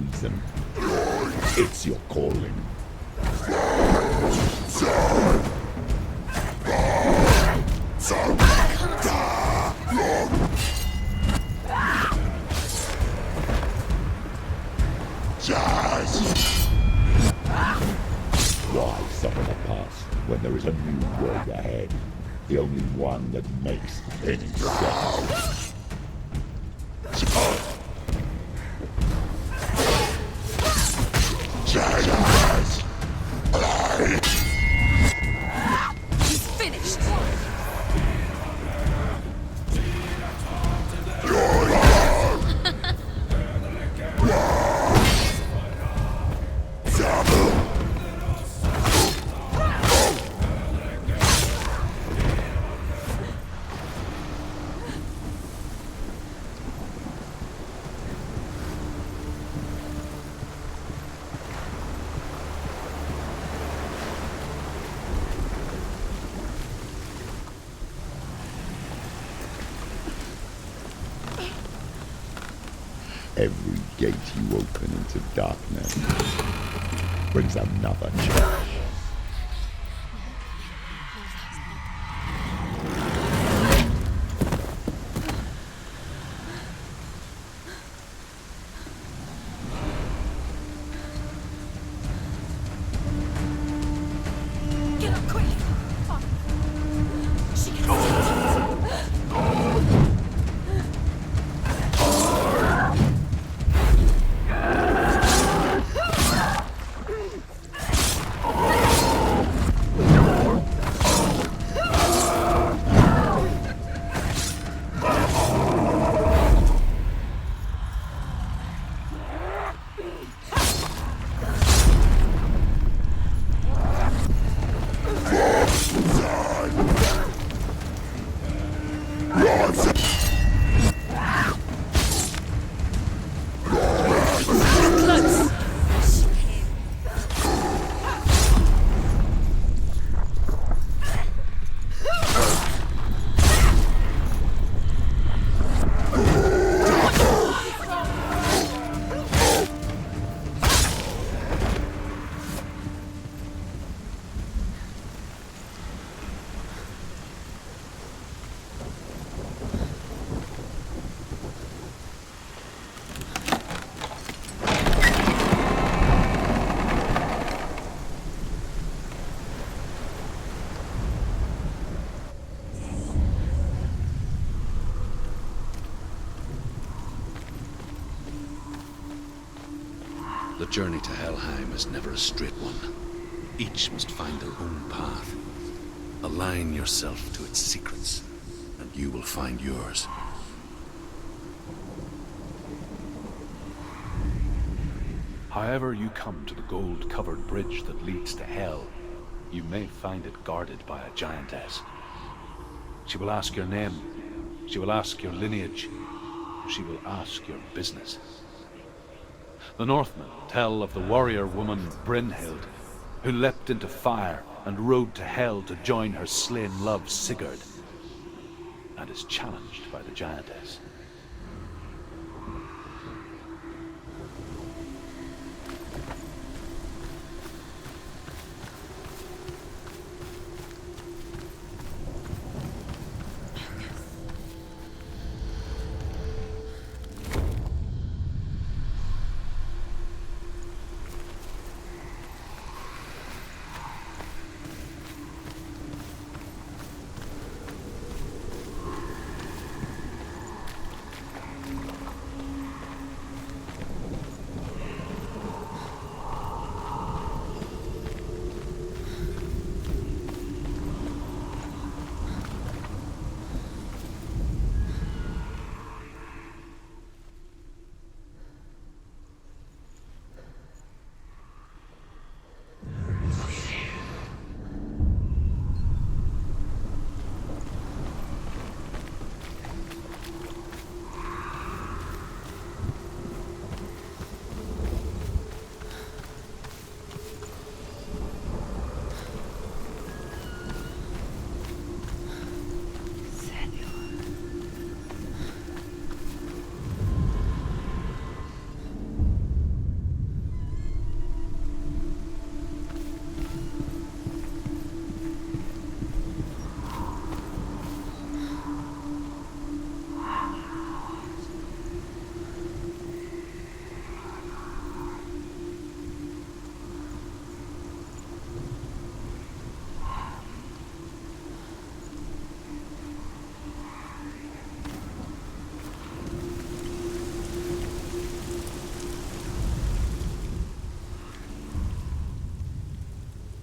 reason. It's your calling. Why suffer the past when there is a new world ahead? The only one that makes any sense. He's finished. Every gate you open into darkness brings another change. Get up quick. She can The journey to Helheim is never a straight one. Each must find their own path. Align yourself to its secrets, and you will find yours. However you come to the gold-covered bridge that leads to Hell, you may find it guarded by a giantess. She will ask your name, she will ask your lineage, she will ask your business. The Northmen tell of the warrior woman Brynhild, who leapt into fire and rode to Hell to join her slain love Sigurd, and is challenged by the giantess.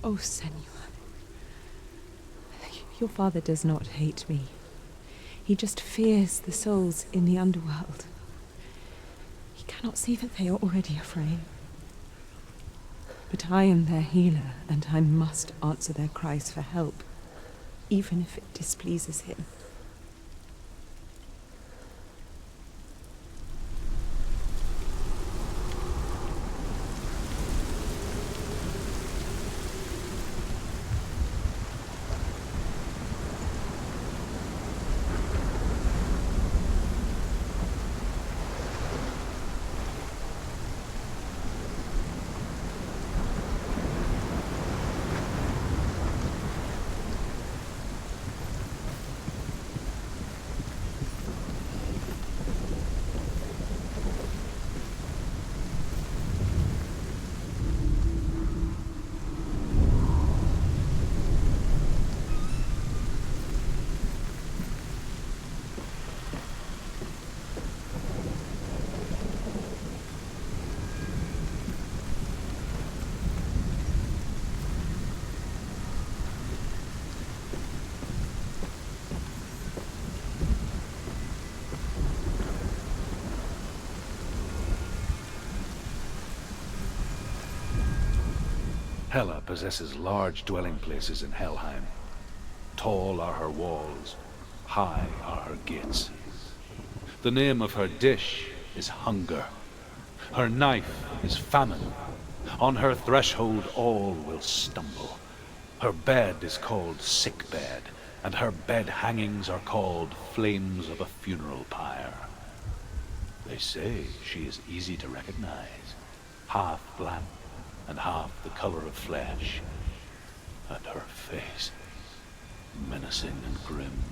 Oh, Senua. Your father does not hate me. He just fears the souls in the underworld. He cannot see that they are already afraid. But I am their healer, and I must answer their cries for help, even if it displeases him. Hela possesses large dwelling places in Helheim. Tall are her walls, high are her gates. The name of her dish is hunger. Her knife is famine. On her threshold all will stumble. Her bed is called sick bed, and her bed hangings are called flames of a funeral pyre. They say she is easy to recognize, half black and half the color of flesh, and her face menacing and grim.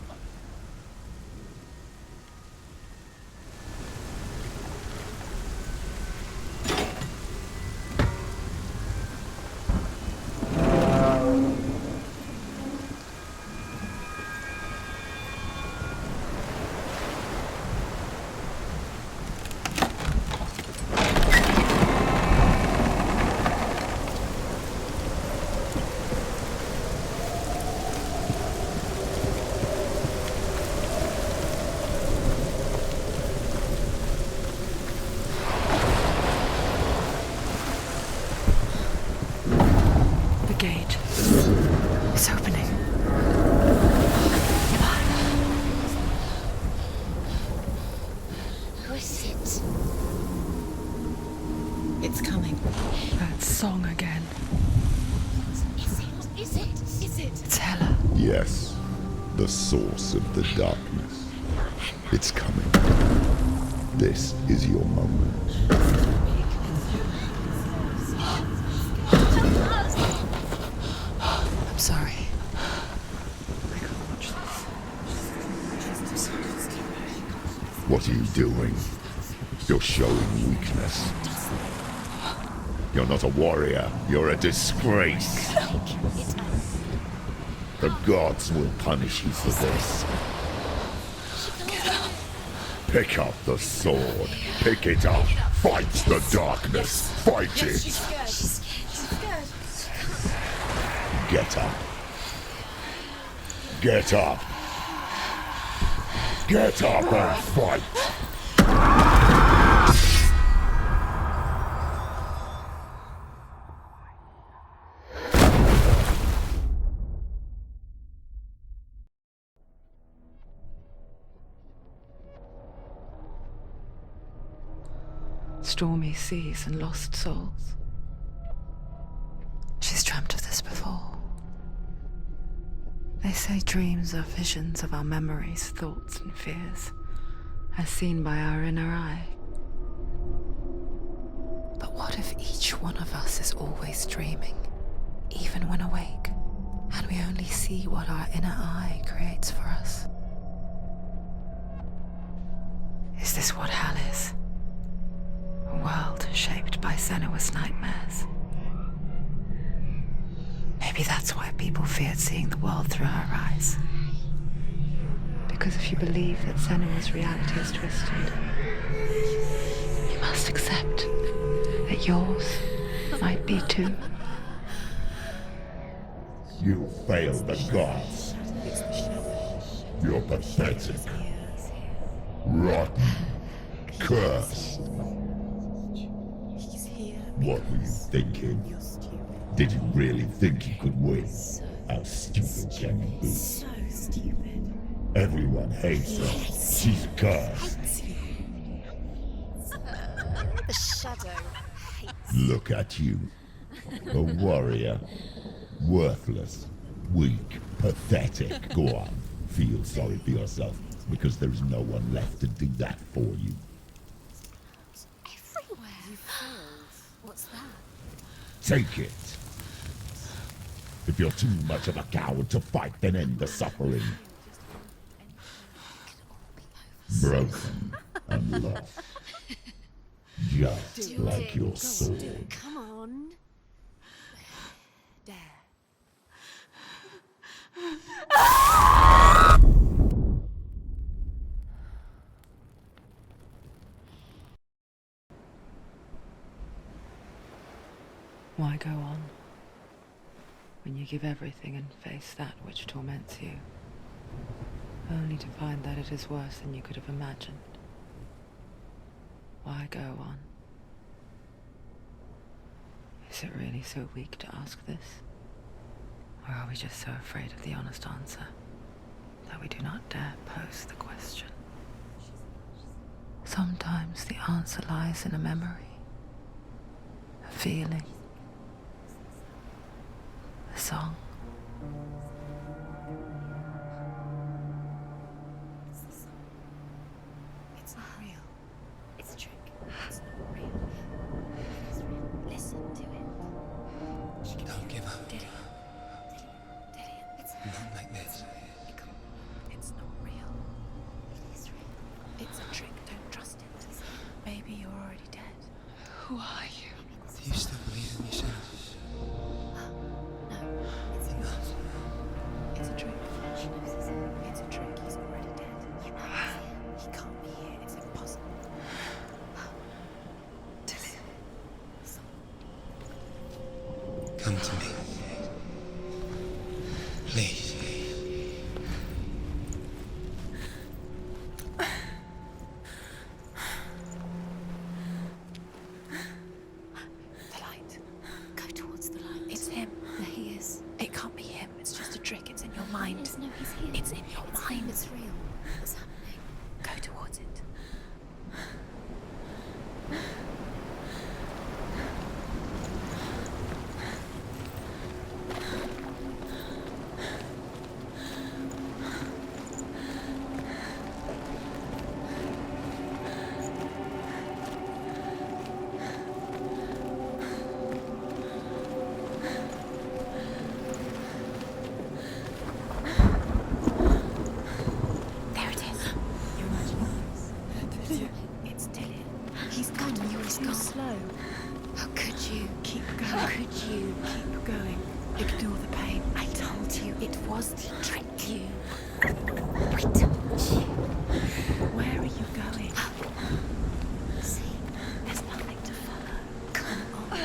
The source of the darkness. It's coming. This is your moment. I'm sorry. I can't watch this. What are you doing? You're showing weakness. You're not a warrior. You're a disgrace. The gods will punish you for this. Pick up the sword. Pick it up. Fight the darkness. Fight it. She's scared. Get up. Get up. Get up and fight. Stormy seas and lost souls. She's dreamt of this before. They say dreams are visions of our memories, thoughts and fears, as seen by our inner eye. But what if each one of us is always dreaming, even when awake, and we only see what our inner eye creates for us? Is this what hell is? A world shaped by Senua's nightmares. Maybe that's why people feared seeing the world through her eyes. Because if you believe that Senua's reality is twisted, you must accept that yours might be too. You failed the gods. You're pathetic. Rotten. Cursed. What were you thinking? Did you really think you could win? How stupid can you be? So stupid. Everyone hates her. She's cursed. The shadow hates. Look at you. A warrior. Worthless. Weak. Pathetic. Go on. Feel sorry for yourself, because there is no one left to do that for you. Everywhere. You failed. What's that? Take it. If you're too much of a coward to fight, then end the suffering. Broken and lost. Just like your sword. Come on. There. Why go on when you give everything and face that which torments you, only to find that it is worse than you could have imagined? Why go on? Is it really so weak to ask this? Or are we just so afraid of the honest answer that we do not dare pose the question? Sometimes the answer lies in a memory, a feeling, a song. It's not real. It's a trick. It's not real. It's real. Listen to it. Don't give up. Did it? It's Not like this. It's not real. It is real. It's a trick. Don't trust it. Maybe you're already dead. Who are you? Do you still believe in yourself? No, it's not. It's a trick. She knows it's a trick. He's already dead. He can't be here. It's impossible. Come to me. Please. The light. Go towards the light. It's him. There he is. It can't be him. It's just a trick. It's in your mind. No, he's here. It's in your mind. It's real. What's happening? Go towards it. There it is. You're imagining this. It's Dylan. He's gone. You were too slow. How could you? Keep going. How could you? Keep going. Ignore the pain. I told you it was to trick you. Wait. Where are you going? See, there's nothing to follow. Come on.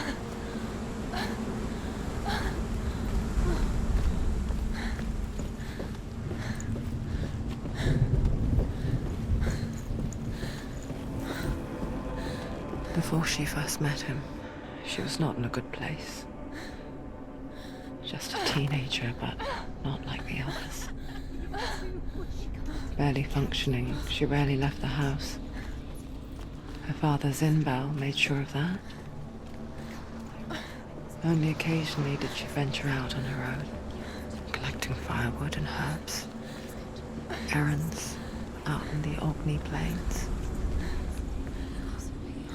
Before she first met him, she was not in a good place. Just a teenager, but not like the others. Barely functioning, she rarely left the house. Her father's in-bell made sure of that. Only occasionally did she venture out on her own, collecting firewood and herbs, errands out in the Orkney plains.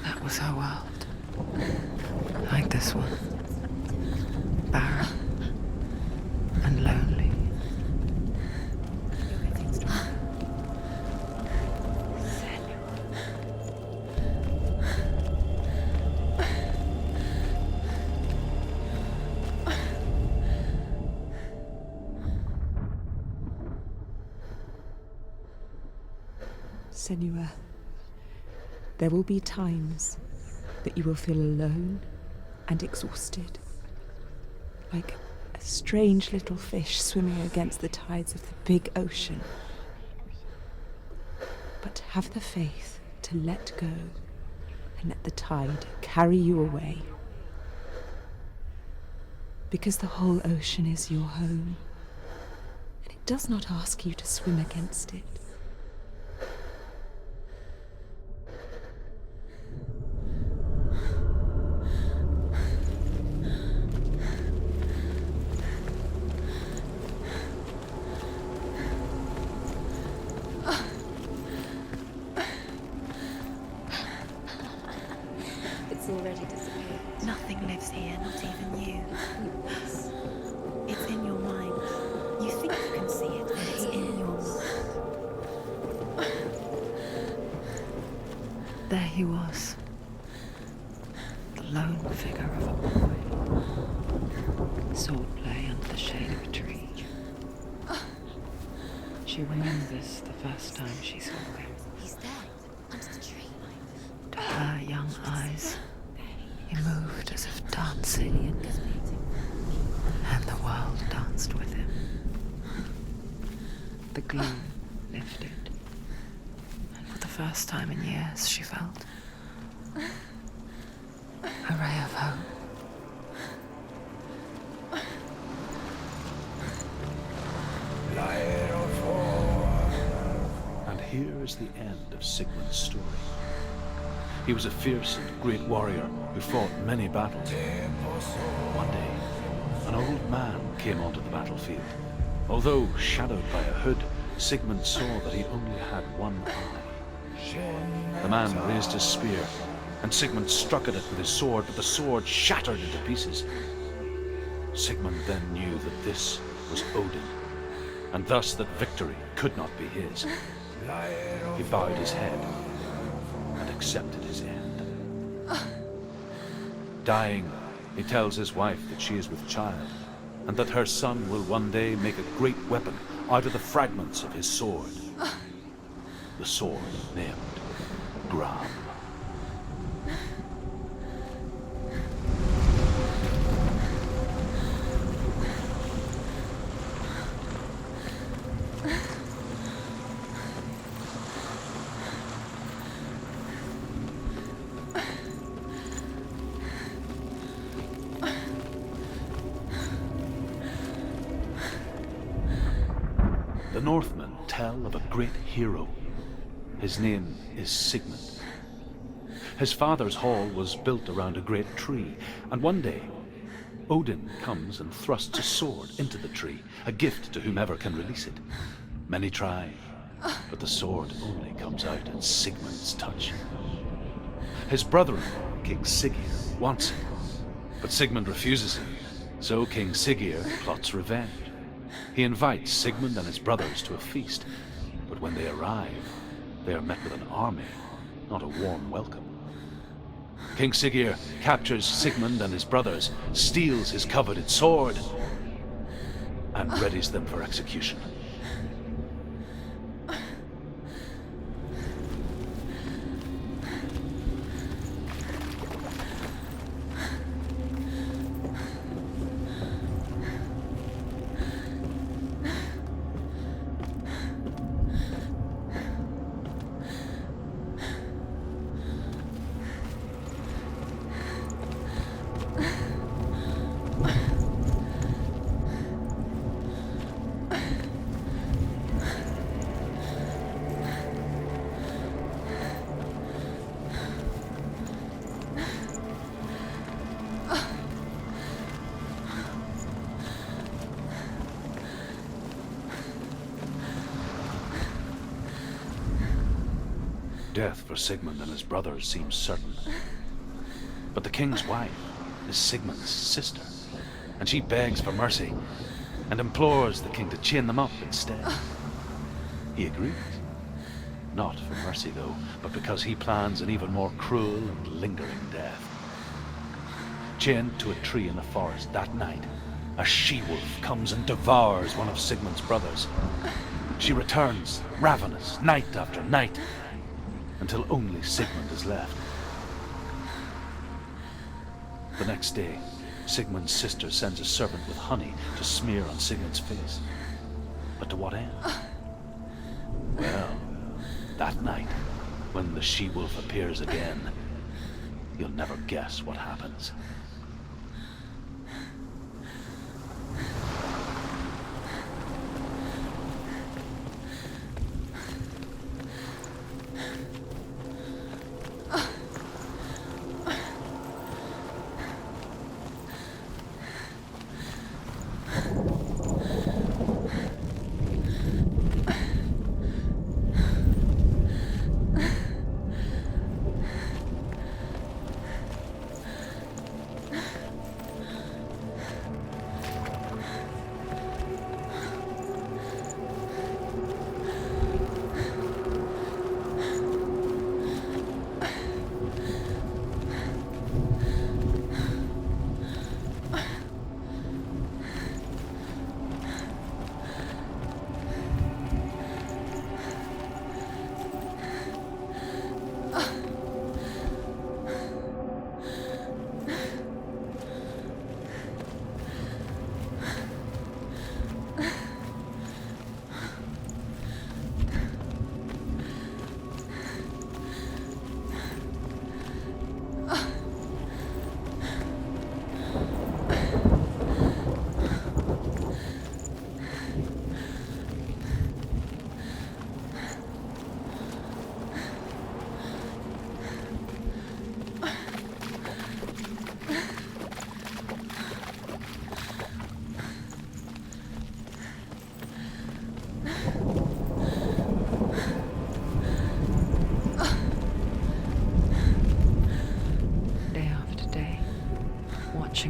That was her world. Like this one. Barren and lonely. Senua, there will be times that you will feel alone and exhausted, like a strange little fish swimming against the tides of the big ocean. But have the faith to let go and let the tide carry you away. Because the whole ocean is your home, and it does not ask you to swim against it. It's already disappeared. Nothing lives here, not even you. It's in your mind. You think you can see it, but it's in your mind. There he was, the lone figure of a boy. Swordplay under the shade of a tree. She remembers the first time she saw him. He's there, under the tree. To her young eyes, he moved as if dancing, and the world danced with him. The gloom lifted, and for the first time in years she felt a ray of hope. And here is the end of Sigmund's story. He was a fierce and great warrior who fought many battles. One day, an old man came onto the battlefield. Although shadowed by a hood, Sigmund saw that he only had one eye. The man raised his spear, and Sigmund struck at it with his sword, but the sword shattered into pieces. Sigmund then knew that this was Odin, and thus that victory could not be his. He bowed his head and accepted his end. Dying, he tells his wife that she is with child, and that her son will one day make a great weapon out of the fragments of his sword. The sword named Gram. The Northmen tell of a great hero. His name is Sigmund. His father's hall was built around a great tree, and one day, Odin comes and thrusts a sword into the tree, a gift to whomever can release it. Many try, but the sword only comes out at Sigmund's touch. His brother-in-law, King Siggeir, wants it, but Sigmund refuses him, so King Siggeir plots revenge. He invites Sigmund and his brothers to a feast, but when they arrive, they are met with an army, not a warm welcome. King Siggeir captures Sigmund and his brothers, steals his coveted sword, and readies them for execution. Death for Sigmund and his brothers seems certain. But the king's wife is Sigmund's sister, and she begs for mercy and implores the king to chain them up instead. He agrees. Not for mercy, though, but because he plans an even more cruel and lingering death. Chained to a tree in the forest that night, a she-wolf comes and devours one of Sigmund's brothers. She returns, ravenous, night after night, until only Sigmund is left. The next day, Sigmund's sister sends a servant with honey to smear on Sigmund's face. But to what end? Well, that night, when the she-wolf appears again, you'll never guess what happens.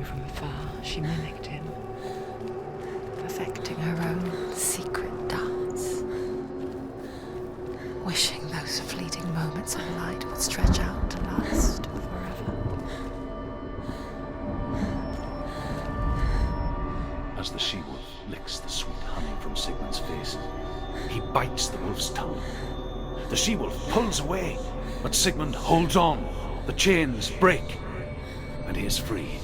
From afar, she mimicked him, perfecting her own secret dance, wishing those fleeting moments of light would stretch out to last forever. As the she-wolf licks the sweet honey from Sigmund's face, he bites the wolf's tongue. The she-wolf pulls away, but Sigmund holds on. The chains break, and he is free.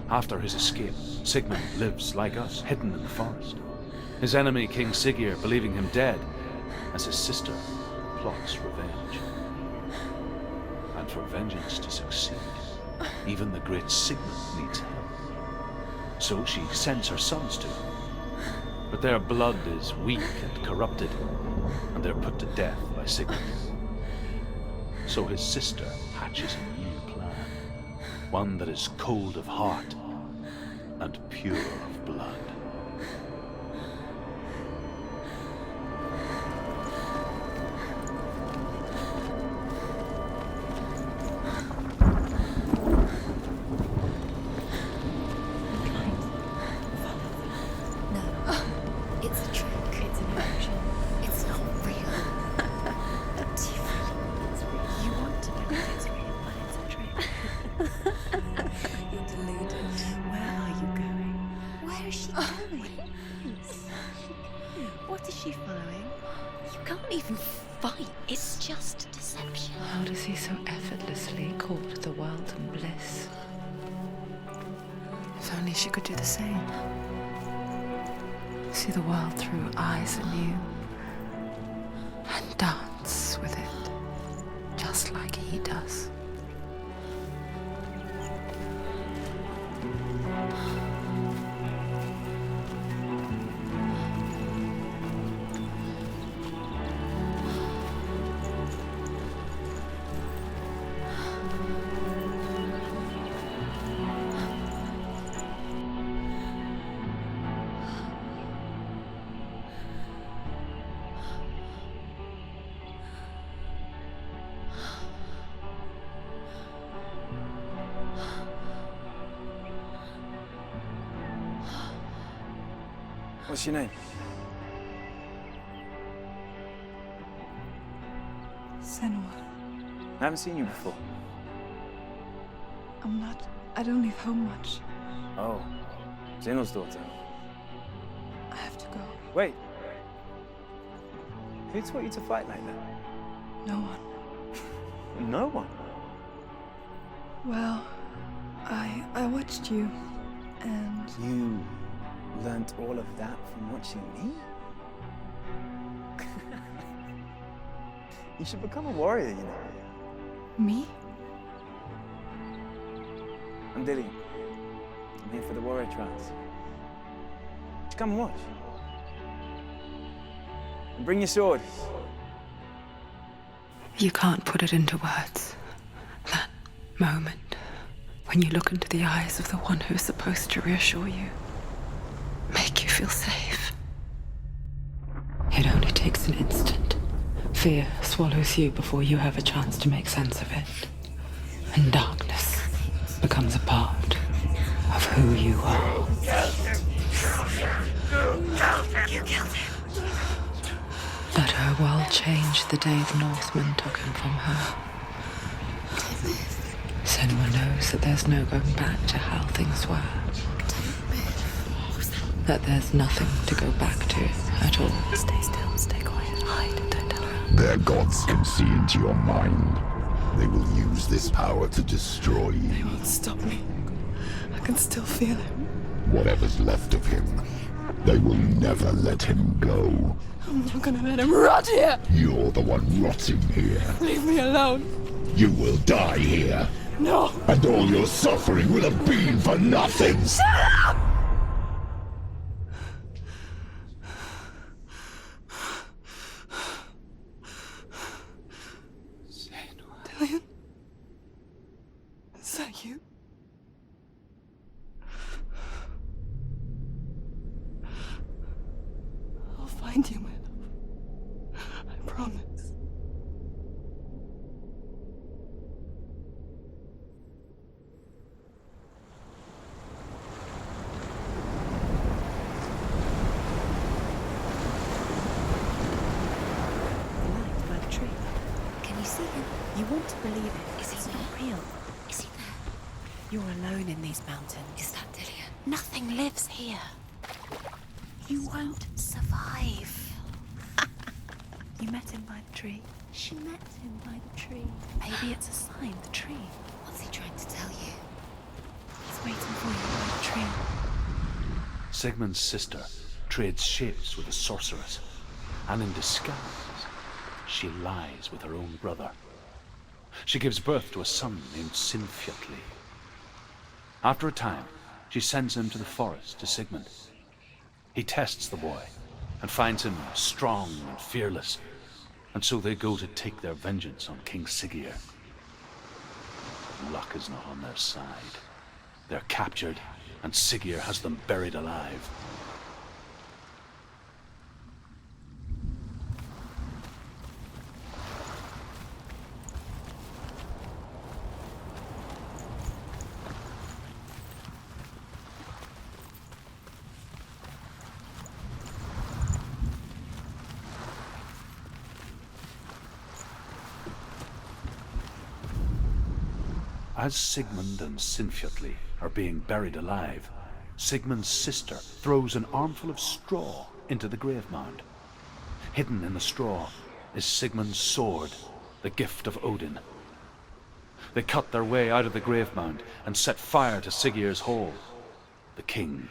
After his escape, Sigmund lives like us, hidden in the forest. His enemy, King Siggeir, believing him dead, as his sister plots revenge. And for vengeance to succeed, even the great Sigmund needs help. So she sends her sons to him. But their blood is weak and corrupted, and they're put to death by Sigmund. So his sister hatches a new plan, one that is cold of heart and pure of blood. See the world through eyes anew and dance with it just like he does. What's your name? Senua. I haven't seen you before. I don't leave home much. Oh, Zeno's daughter. I have to go. Wait. Who taught you to fight like that? No one. No one? Well, I watched you, and You learnt all of that from watching me? You should become a warrior, you know. me? I'm Dillian. I'm here for the warrior trials. Just come and watch. And bring your sword. You can't put it into words. That moment when you look into the eyes of the one who is supposed to reassure you, make you feel safe. It only takes an instant. Fear swallows you before you have a chance to make sense of it. And darkness becomes a part of who you are. You killed him. Let her world change the day the Northmen took him from her. Senua knows that there's no going back to how things were. That there's nothing to go back to at all. Stay still, stay quiet, hide, don't tell her. Their gods can see into your mind. They will use this power to destroy They you. won't stop me. I can still feel him. Whatever's left of him, they will never let him go. I'm not gonna let him rot here! You're the one rotting here. Leave me alone! You will die here. No! And all your suffering will have been for nothing. Shut up! Dillian? Is that you? I'll find you, my love. I promise. Light by the tree. Can you see him? You want to believe it. Is he It's there? not real. Is he there? You're alone in these mountains. Is that Dillian? Nothing lives here. You won't survive. You met him by the tree. She met him by the tree. Maybe it's a sign, the tree. What's he trying to tell you? He's waiting for you by the tree. Sigmund's sister trades shapes with a sorceress, and in disguise, she lies with her own brother. She gives birth to a son named Sinfjotli. After a time, she sends him to the forest to Sigmund. He tests the boy and finds him strong and fearless, and so they go to take their vengeance on King Siggeir. Luck is not on their side. They're captured, and Siggeir has them buried alive. As Sigmund and Sinfjotli are being buried alive, Sigmund's sister throws an armful of straw into the grave mound. Hidden in the straw is Sigmund's sword, the gift of Odin. They cut their way out of the grave mound and set fire to Siggeir's hall. The king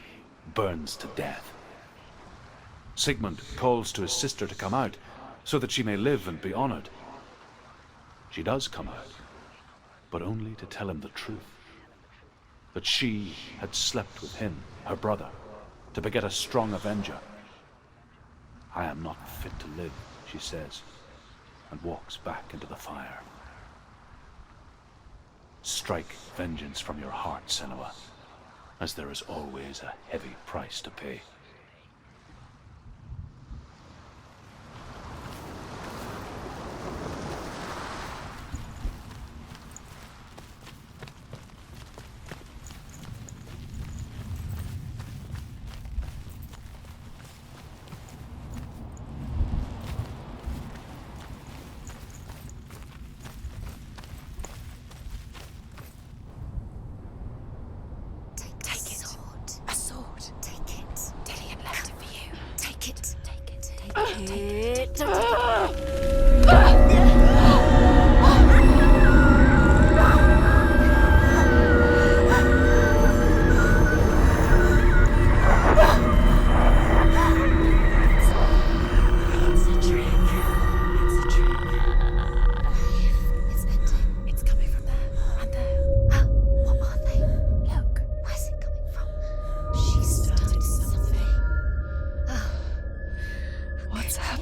burns to death. Sigmund calls to his sister to come out so that she may live and be honored. She does come out, but only to tell him the truth. That she had slept with him, her brother, to beget a strong avenger. I am not fit to live, she says, and walks back into the fire. Strike vengeance from your heart, Senua, as there is always a heavy price to pay.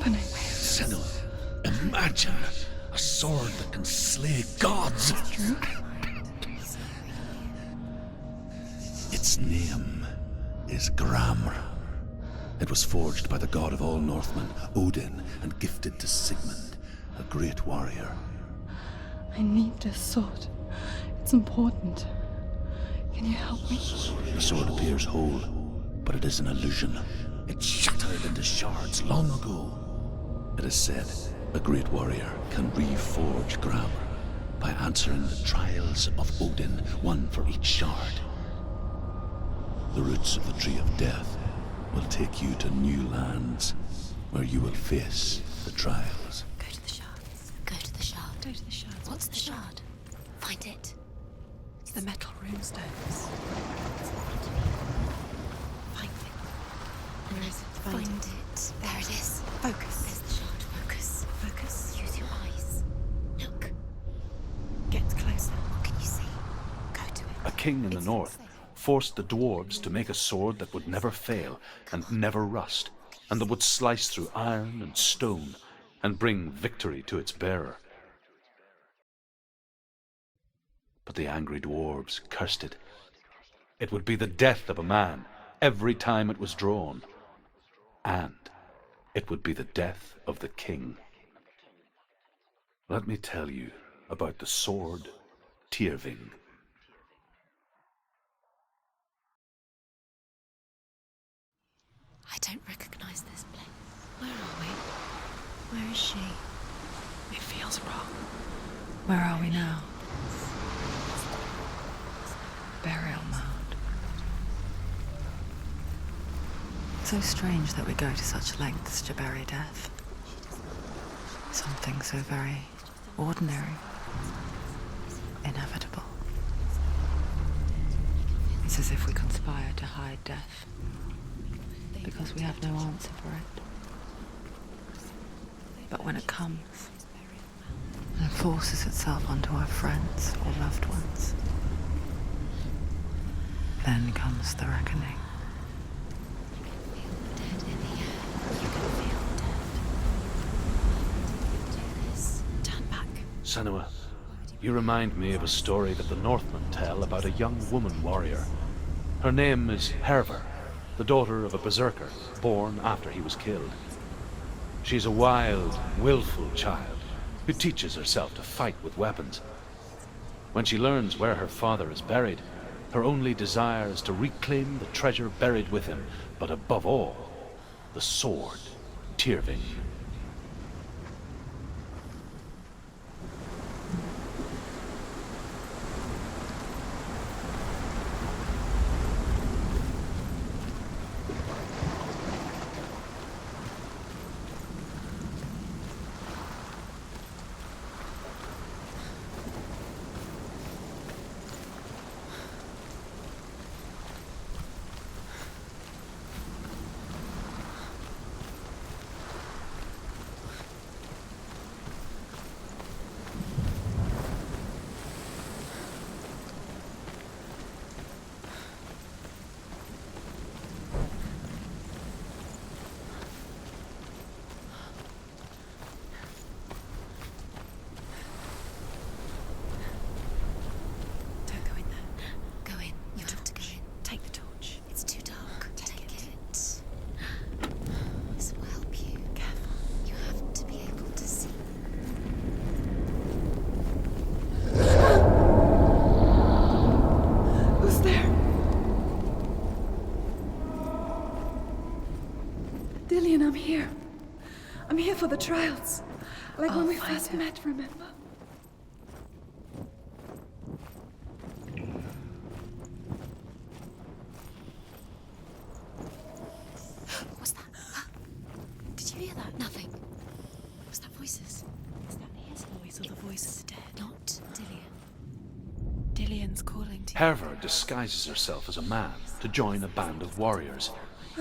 happening? Senua, imagine a sword that can slay gods. True. Its name is Gramr. It was forged by the god of all Northmen, Odin, and gifted to Sigmund, a great warrior. I need this sword. It's important. Can you help me? The sword appears whole, but it is an illusion. It shattered into shards long ago. It is said a great warrior can reforge Gramr by answering the trials of Odin, one for each shard. The roots of the Tree of Death will take you to new lands where you will face the trials. Go to the shards. Go to the shard. Go to the shards. What's the shard? Find it. It's the metal runestones. Find it. Where is it? Find it. There it is. Focus. There's the shard. Focus. Focus. Use your eyes. Look. Get closer. What can you see? Go to it. A king in the north forced the dwarves to make a sword that would never fail and never rust, and that would slice through iron and stone and bring victory to its bearer. But the angry dwarves cursed it. It would be the death of a man every time it was drawn, and it would be the death of the king. Let me tell you about the sword Tyrving. I don't recognize this place. Where are we? Where is she? It feels wrong. Where are we now? Burial mound. So strange that we go to such lengths to bury death. Something so very ordinary, inevitable. It's as if we conspire to hide death, because we have no answer for it. But when it comes and forces itself onto our friends or loved ones, then comes the reckoning. Turn back. Senua, you remind me of a story that the Northmen tell about a young woman warrior. Her name is Hervor, the daughter of a berserker born after he was killed. She's a wild, willful child who teaches herself to fight with weapons. When she learns where her father is buried, her only desire is to reclaim the treasure buried with him, but above all, the sword, Tyrving. Don't go in there. Go in. You have to go in. Take the torch. It's too dark. Take it. This will help you. Careful. You have to be able to see. Who's there? Dillian, I'm here. I'm here for the trials. Like when I'll we find first her. met, remember? What's that? Did you hear that? Nothing. Was that voices? Is that his voice or the voice of the dead? Not Dillian. Dillian's calling to you. Hervor disguises herself as a man to join a band of warriors,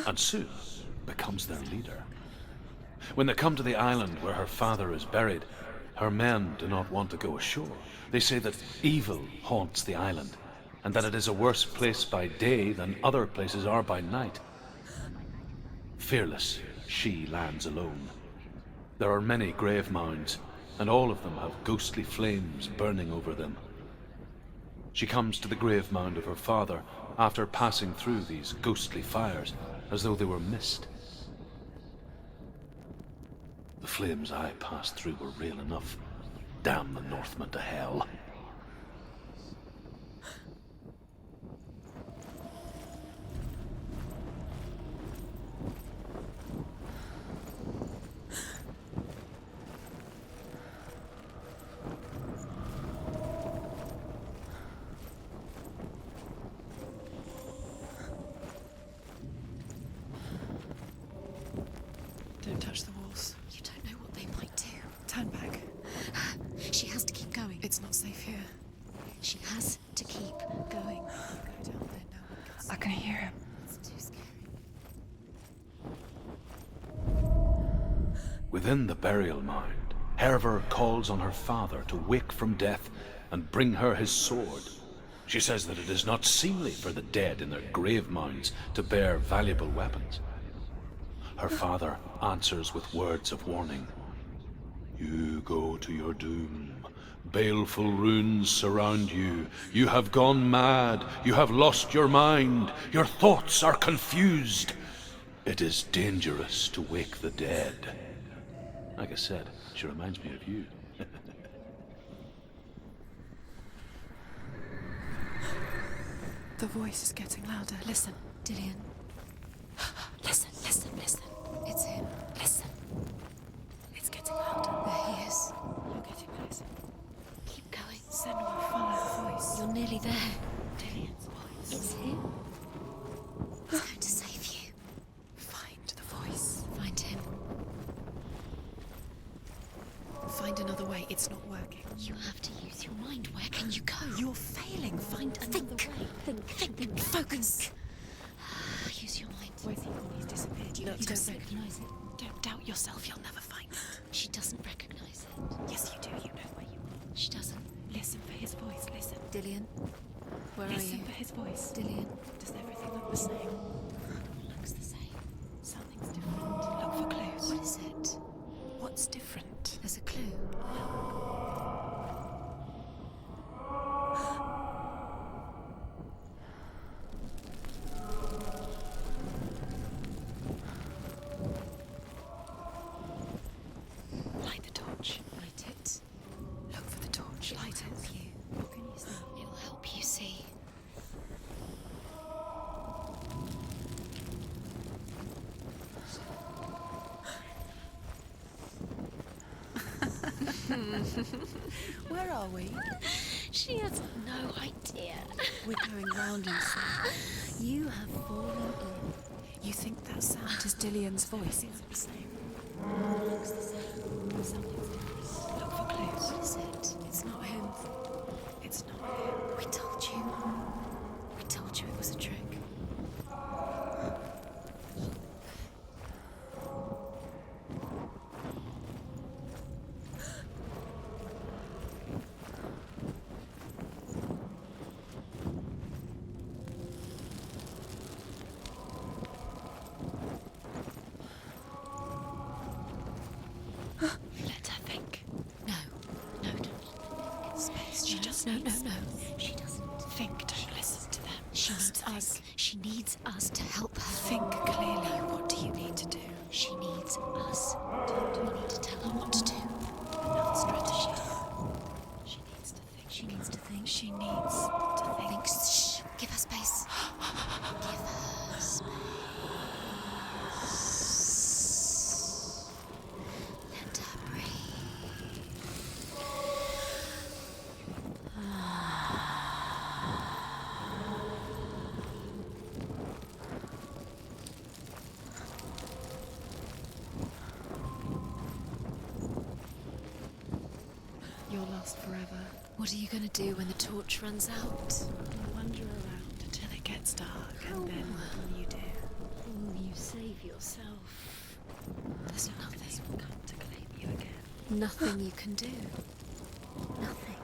and soon becomes their leader. When they come to the island where her father is buried, her men do not want to go ashore. They say that evil haunts the island, and that it is a worse place by day than other places are by night. Fearless, she lands alone, There are many grave mounds, and all of them have ghostly flames burning over them. She comes to the grave mound of her father after passing through these ghostly fires, as though they were mist. The flames I passed through were real enough. Damn the Northmen to hell. Don't touch the walls. You don't know what they might do. Turn back. She has to keep going. It's not safe here. She has to keep going. Go down there, no one can see. I can hear him. It's too scary. Within the burial mound, Hervor calls on her father to wake from death and bring her his sword. She says that it is not seemly for the dead in their grave mounds to bear valuable weapons. Her father answers with words of warning. You go to your doom. Baleful runes surround you. You have gone mad. You have lost your mind. Your thoughts are confused. It is dangerous to wake the dead. Like I said, she reminds me of you. The voice is getting louder. Listen, Dillian. Listen, listen, listen. It's him. Listen. It's getting louder. There he is. You're getting closer. Keep going. Senua, follow the voice. You're nearly there. Dillian's voice. It's him. He's going to save you. Find the voice. Find him. Find another way. It's not working. You have to use your mind. Where can you go? You're failing. Find another Think. way. Think. Focus. Use your mind. Where's he gone? He's disappeared. You Look, don't don't recognize it. Don't doubt yourself. You'll never find it. She doesn't recognize it. Yes, you do. You know where you are. She doesn't. Listen for his voice. Listen. Dillian, where Listen are for you? his voice. Dillian, Does everything look the same? looks the same. Something's different. Look for clues. What is it? What's different? There's a clue. Light the torch. Light it. Look for the torch. Light it. Help you. What can you see? It'll help you see. Where are we? She has no idea. We're going round in circles. You have fallen in. You think that sound is Dillian's voice? It's the same. Looks the same. Something's different. Look for clues. What is it? It's not him. It's not him. We told you. We told you it was a trick. Let her think. No, don't. It's space. She just no. needs- She doesn't. Think. Don't listen to them. She Just needs us. think. She needs us to help her. Think clearly. What do you need to do? She needs us. Do we need to tell her what to do? Another strategy. She needs to think. She needs to think. She needs to think. Think. Shh. Give her space. Give her space. Let her breathe. You're lost forever. What are you going to do when the torch runs out? You wander around until it gets dark, and then what will you do? You save yourself. There's nothing. Will come to claim you again. Nothing you can do. Nothing.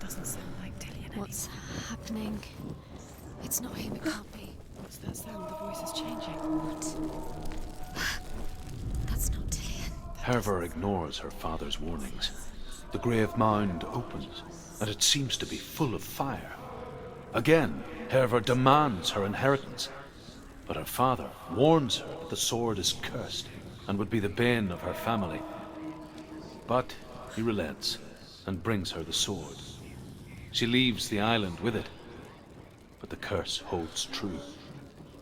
doesn't sound like Dillian What's anymore. happening? It's not him, it can't be. What's that sound? The voice is changing. What? That's not Dillian. Herver ignores her father's warnings. The grave mound opens, and it seems to be full of fire. Again, Herver demands her inheritance, but her father warns her that the sword is cursed and would be the bane of her family. But he relents and brings her the sword. She leaves the island with it, but the curse holds true,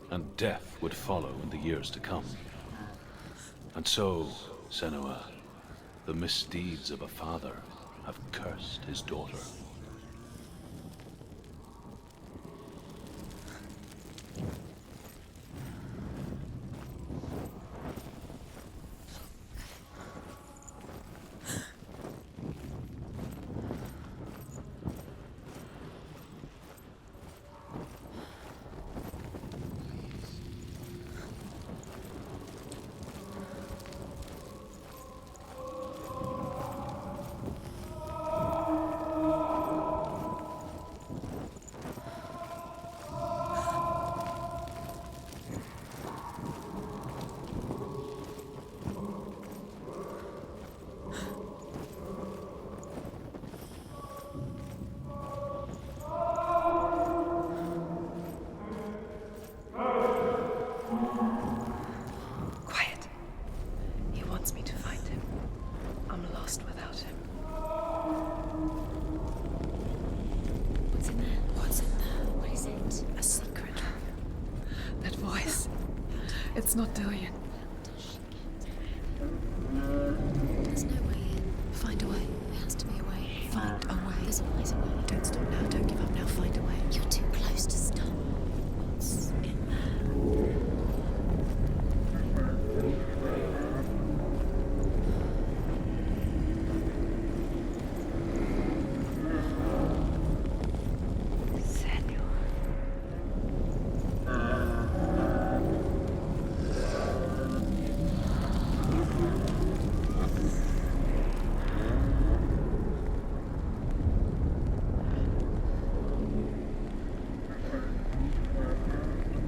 and death would follow in the years to come. And so, Senua, the misdeeds of a father have cursed his daughter. It's not Dillian. There's no way in. Find a way. There has to be a way. Find a way. There's always a way. Don't stop now. Don't give up now. Find a way. You're too close to stop. What's in there?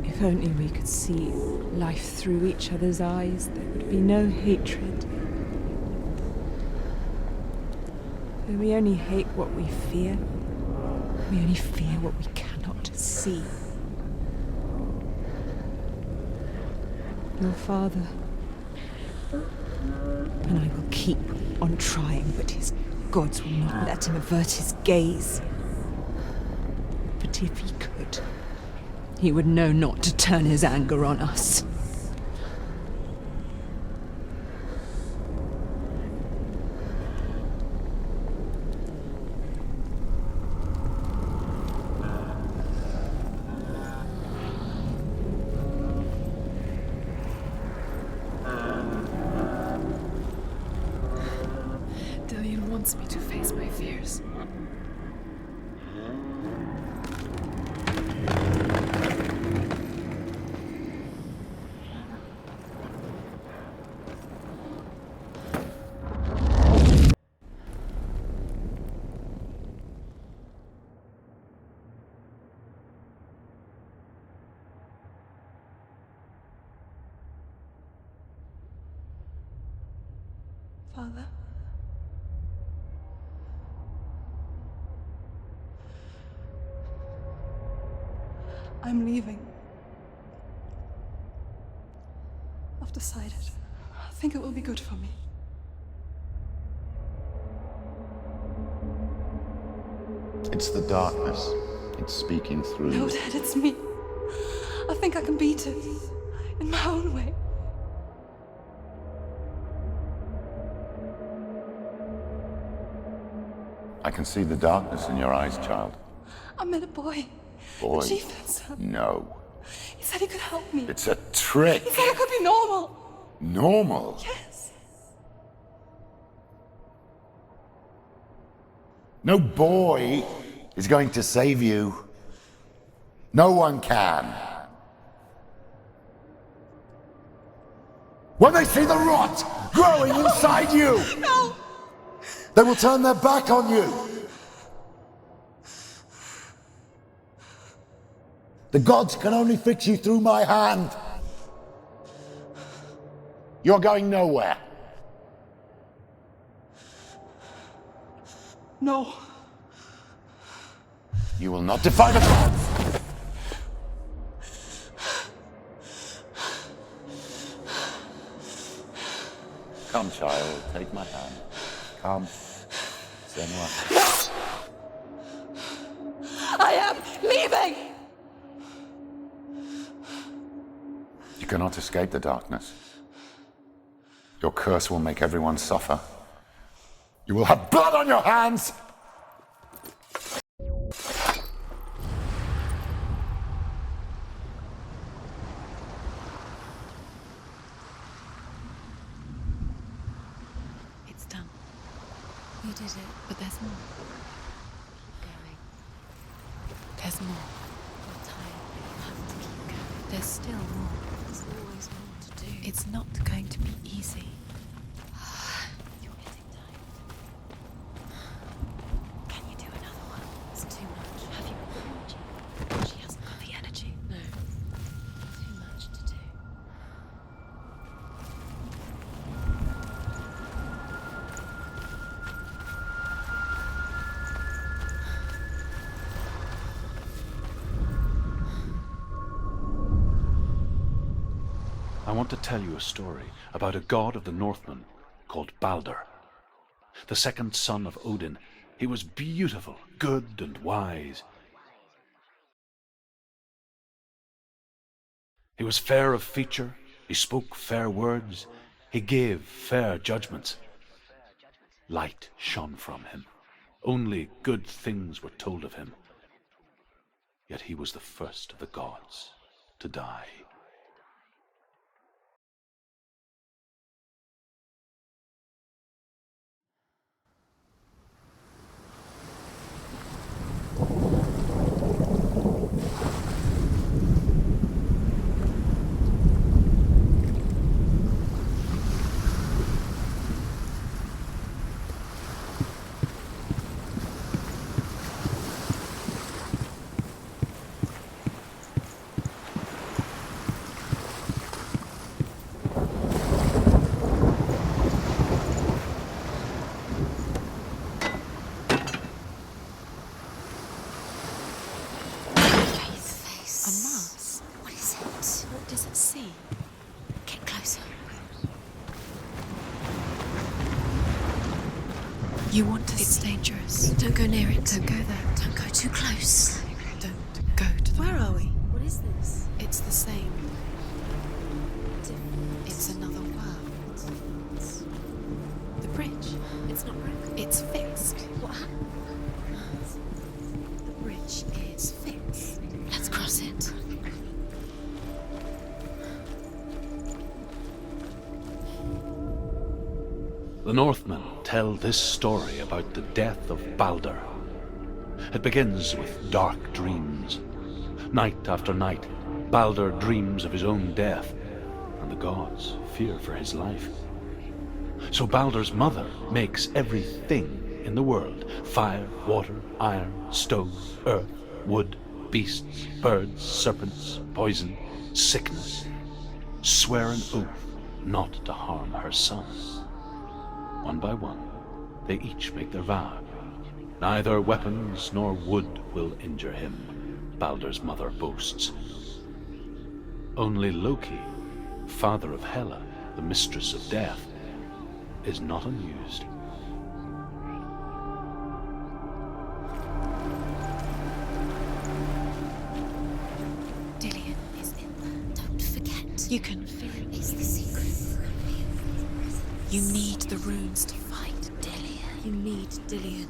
If only we could see life through each other's eyes, there would be no hatred. Though we only hate what we fear, we only fear what we cannot see. Your father, and I will keep on trying, but his gods will not let him avert his gaze. But if he could, he would know not to turn his anger on us. Dillian wants me to face my fears. Father? I'm leaving. I've decided. I think it will be good for me. It's the darkness. It's speaking through No, you. Dad, it's me. I think I can beat it. In my own way. I can see the darkness in your eyes, child. I met a boy. Boy. The chieftain's son. No. He said he could help me. It's a trick. He said I could be normal. Normal? Yes. No boy is going to save you. No one can. When they see the rot growing inside you, No! they will turn their back on you. The gods can only fix you through my hand. You're going nowhere. No. You will not defy the gods. Come, child, take my hand. Come. Senua. I am leaving! You cannot escape the darkness. Your curse will make everyone suffer. You will have blood on your hands! It's done. You did it. But there's more. Keep going. There's more. You're tired, but you have to keep going. There's still more. There's always more to do. It's not going to be easy. You're getting tired. Can you do another one? It's too much. Have you got the energy? She hasn't got the energy. No. Too much to do. I want to tell you a story about a god of the Northmen called Baldur. The second son of Odin, he was beautiful, good and wise. He was fair of feature, he spoke fair words, he gave fair judgments. Light shone from him. Only good things were told of him. Yet he was the first of the gods to die. You want to It's dangerous. Don't go near it. Don't go there. Don't go too close. Don't go to the... Where are we? What is this? It's the same. It's another world. The bridge. It's not broken. It's fixed. What happened? The bridge is fixed. Let's cross it. The Northmen tell this story about the death of Baldur. It begins with dark dreams. Night after night, Baldur dreams of his own death, and the gods fear for his life. So Baldur's mother makes everything in the world: fire, water, iron, stone, earth, wood, beasts, birds, serpents, poison, sickness. Swear an oath not to harm her sons. One by one, they each make their vow. Neither weapons nor wood will injure him, Baldur's mother boasts. Only Loki, father of Hela, the mistress of death, is not unused. Dillion is in there. Don't forget. You can feel it. It's the secret. You need the runes to fight Dillion. You need Dillion.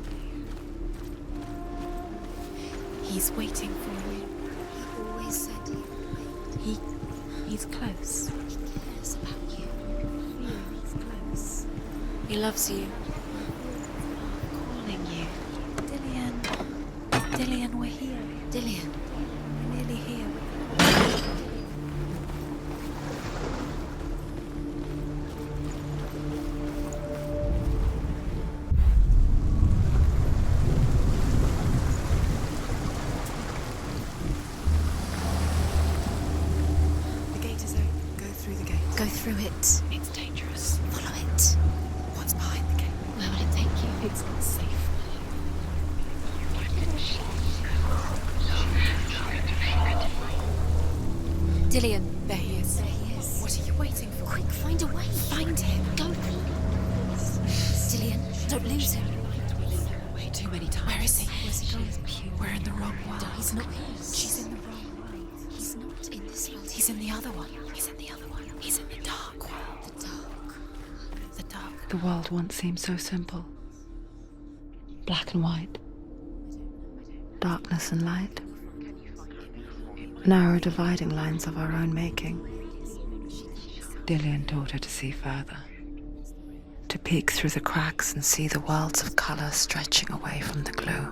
He's waiting for you. He always said he would wait. He's close. He cares about you. He's close. He loves you. Calling you. Dillion. Dillion, we're here. Dillion. We're nearly here. Go through it. It's dangerous. Follow it. What's behind the gate? Where will it take you? It's not safe. Dillian. There he is. There he is. What are you waiting for? Quick, find a way. Find him. Go. Dillian, don't lose him. Way too many times. Where is he? Where's he gone? We're in the wrong world. He's not here. She's in the wrong world. He's not in this world. He's in the other one. He's in the other one. He's in the dark world. The dark. The dark. The world once seemed so simple. Black and white. Darkness and light. Narrow dividing lines of our own making. Dillian taught her to see further. To peek through the cracks and see the worlds of colour stretching away from the glue.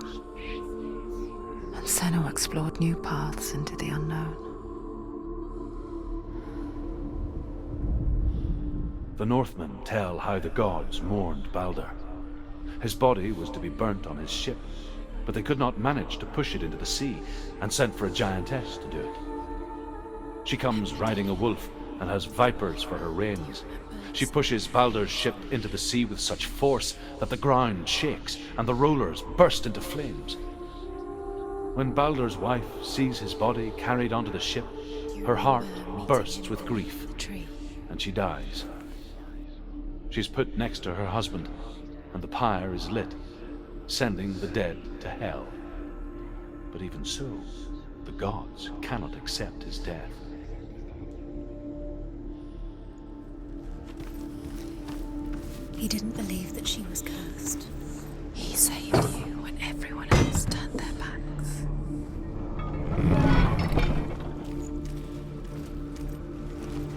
And Senua explored new paths into the unknown. The Northmen tell how the gods mourned Balder. His body was to be burnt on his ship, but they could not manage to push it into the sea, and sent for a giantess to do it. She comes riding a wolf and has vipers for her reins. She pushes Balder's ship into the sea with such force that the ground shakes and the rollers burst into flames. When Balder's wife sees his body carried onto the ship, her heart bursts with grief, and she dies. She's put next to her husband, and the pyre is lit, sending the dead to hell. But even so, the gods cannot accept his death. He didn't believe that she was cursed. He saved you when everyone else turned their backs.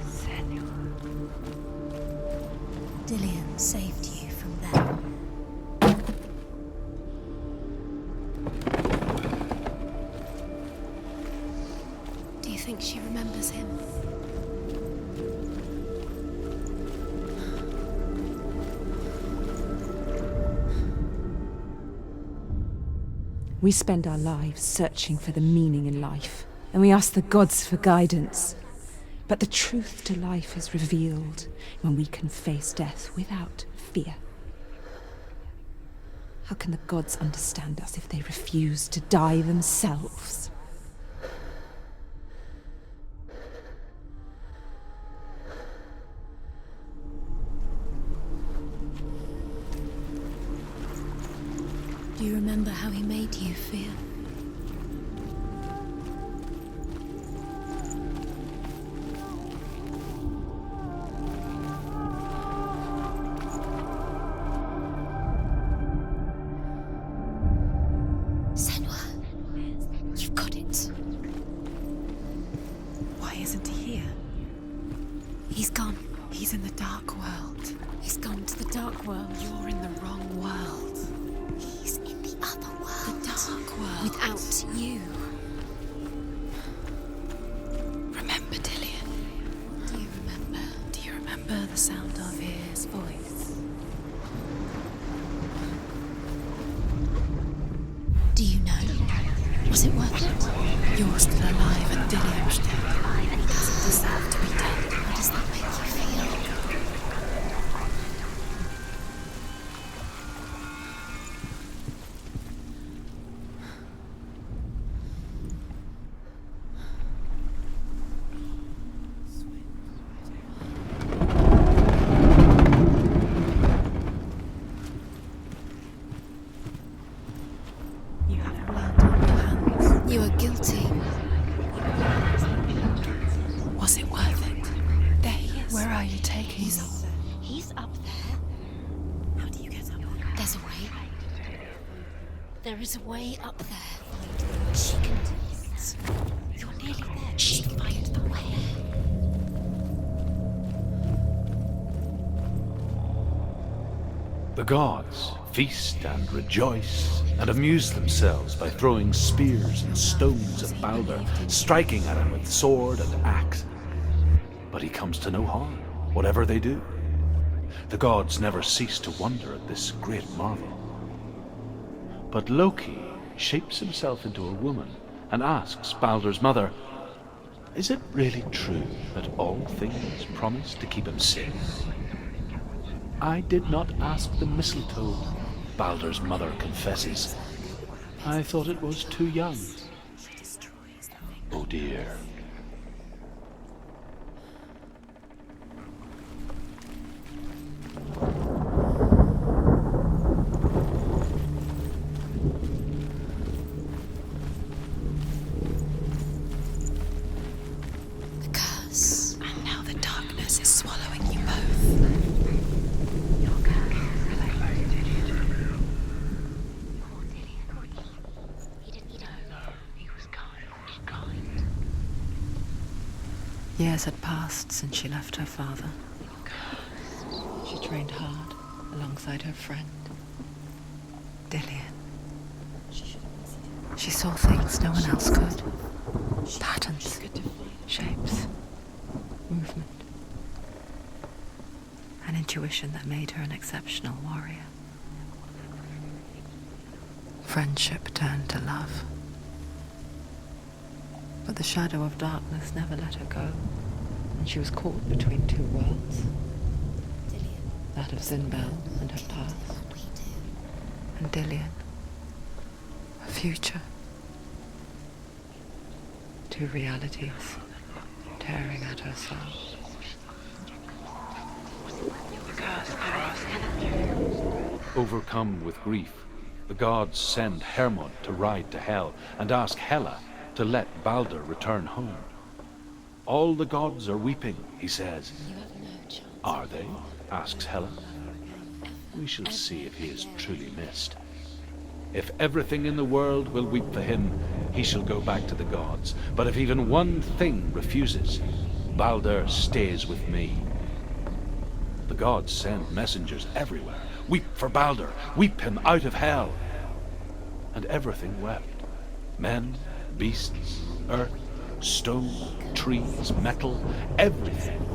Senua. Dillian saved you from them. Do you think she remembers him? We spend our lives searching for the meaning in life, and we ask the gods for guidance. But the truth to life is revealed when we can face death without fear. How can the gods understand us if they refuse to die themselves? Do you remember how he made you feel? Senua, you've got it. Why isn't he here? He's gone. He's in the dark world. He's gone to the dark world. You're in the wrong world. He's in the other world. The dark world. Without you. Remember, Dillian. Do you remember? Do you remember the sound of his voice? Do you know? Was it worth it? You're still alive and Dillian's dead. He doesn't deserve to be dead. How does that make you feel? You have blood on your hands. You are guilty. Was it worth it? There he is. Where are you taking him? He's up there. How do you get up? There's a way. There is a way up there. She can do it. You're nearly there. She can find the way. The gods feast and rejoice and amuse themselves by throwing spears and stones at Balder, striking at him with sword and axe. But he comes to no harm, whatever they do. The gods never cease to wonder at this great marvel. But Loki shapes himself into a woman and asks Balder's mother, Is it really true that all things promise to keep him safe? I did not ask the mistletoe, Balder's mother confesses. I thought it was too young. Oh dear. Years had passed since she left her father. She trained hard alongside her friend, Dillian. She saw things no one else could. Patterns, shapes, movement. An intuition that made her an exceptional warrior. Friendship turned to love. But the shadow of darkness never let her go, and she was caught between two worlds. That of Zinbel and her past, and Dillian, her future. Two realities tearing at her soul. Overcome with grief, the gods send Hermod to ride to Hell and ask Hela to let Balder return home. All the gods are weeping, he says. Are they? Asks Hela. We shall see if he is truly missed. If everything in the world will weep for him, he shall go back to the gods. But if even one thing refuses, Balder stays with me. The gods send messengers everywhere. Weep for Balder, weep him out of Hell. And everything wept. Men, beasts, earth, stone, trees, metal, everything,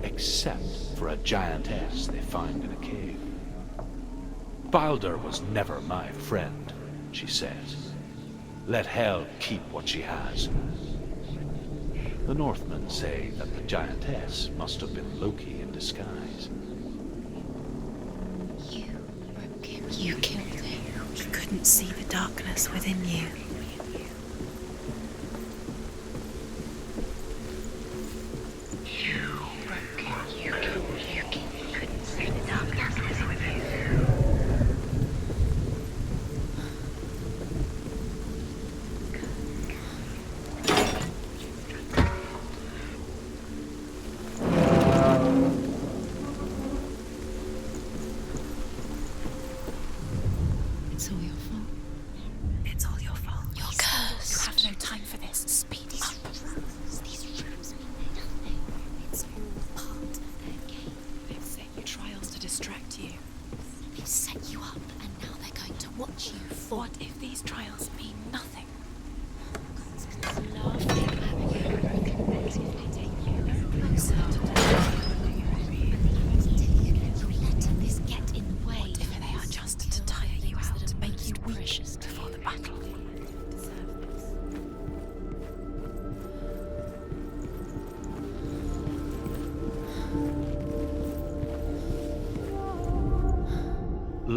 except for a giantess they find in a cave. Balder was never my friend, she says. Let Hel keep what she has. The Northmen say that the giantess must have been Loki in disguise. You broke him. You killed him. He couldn't see the darkness within you.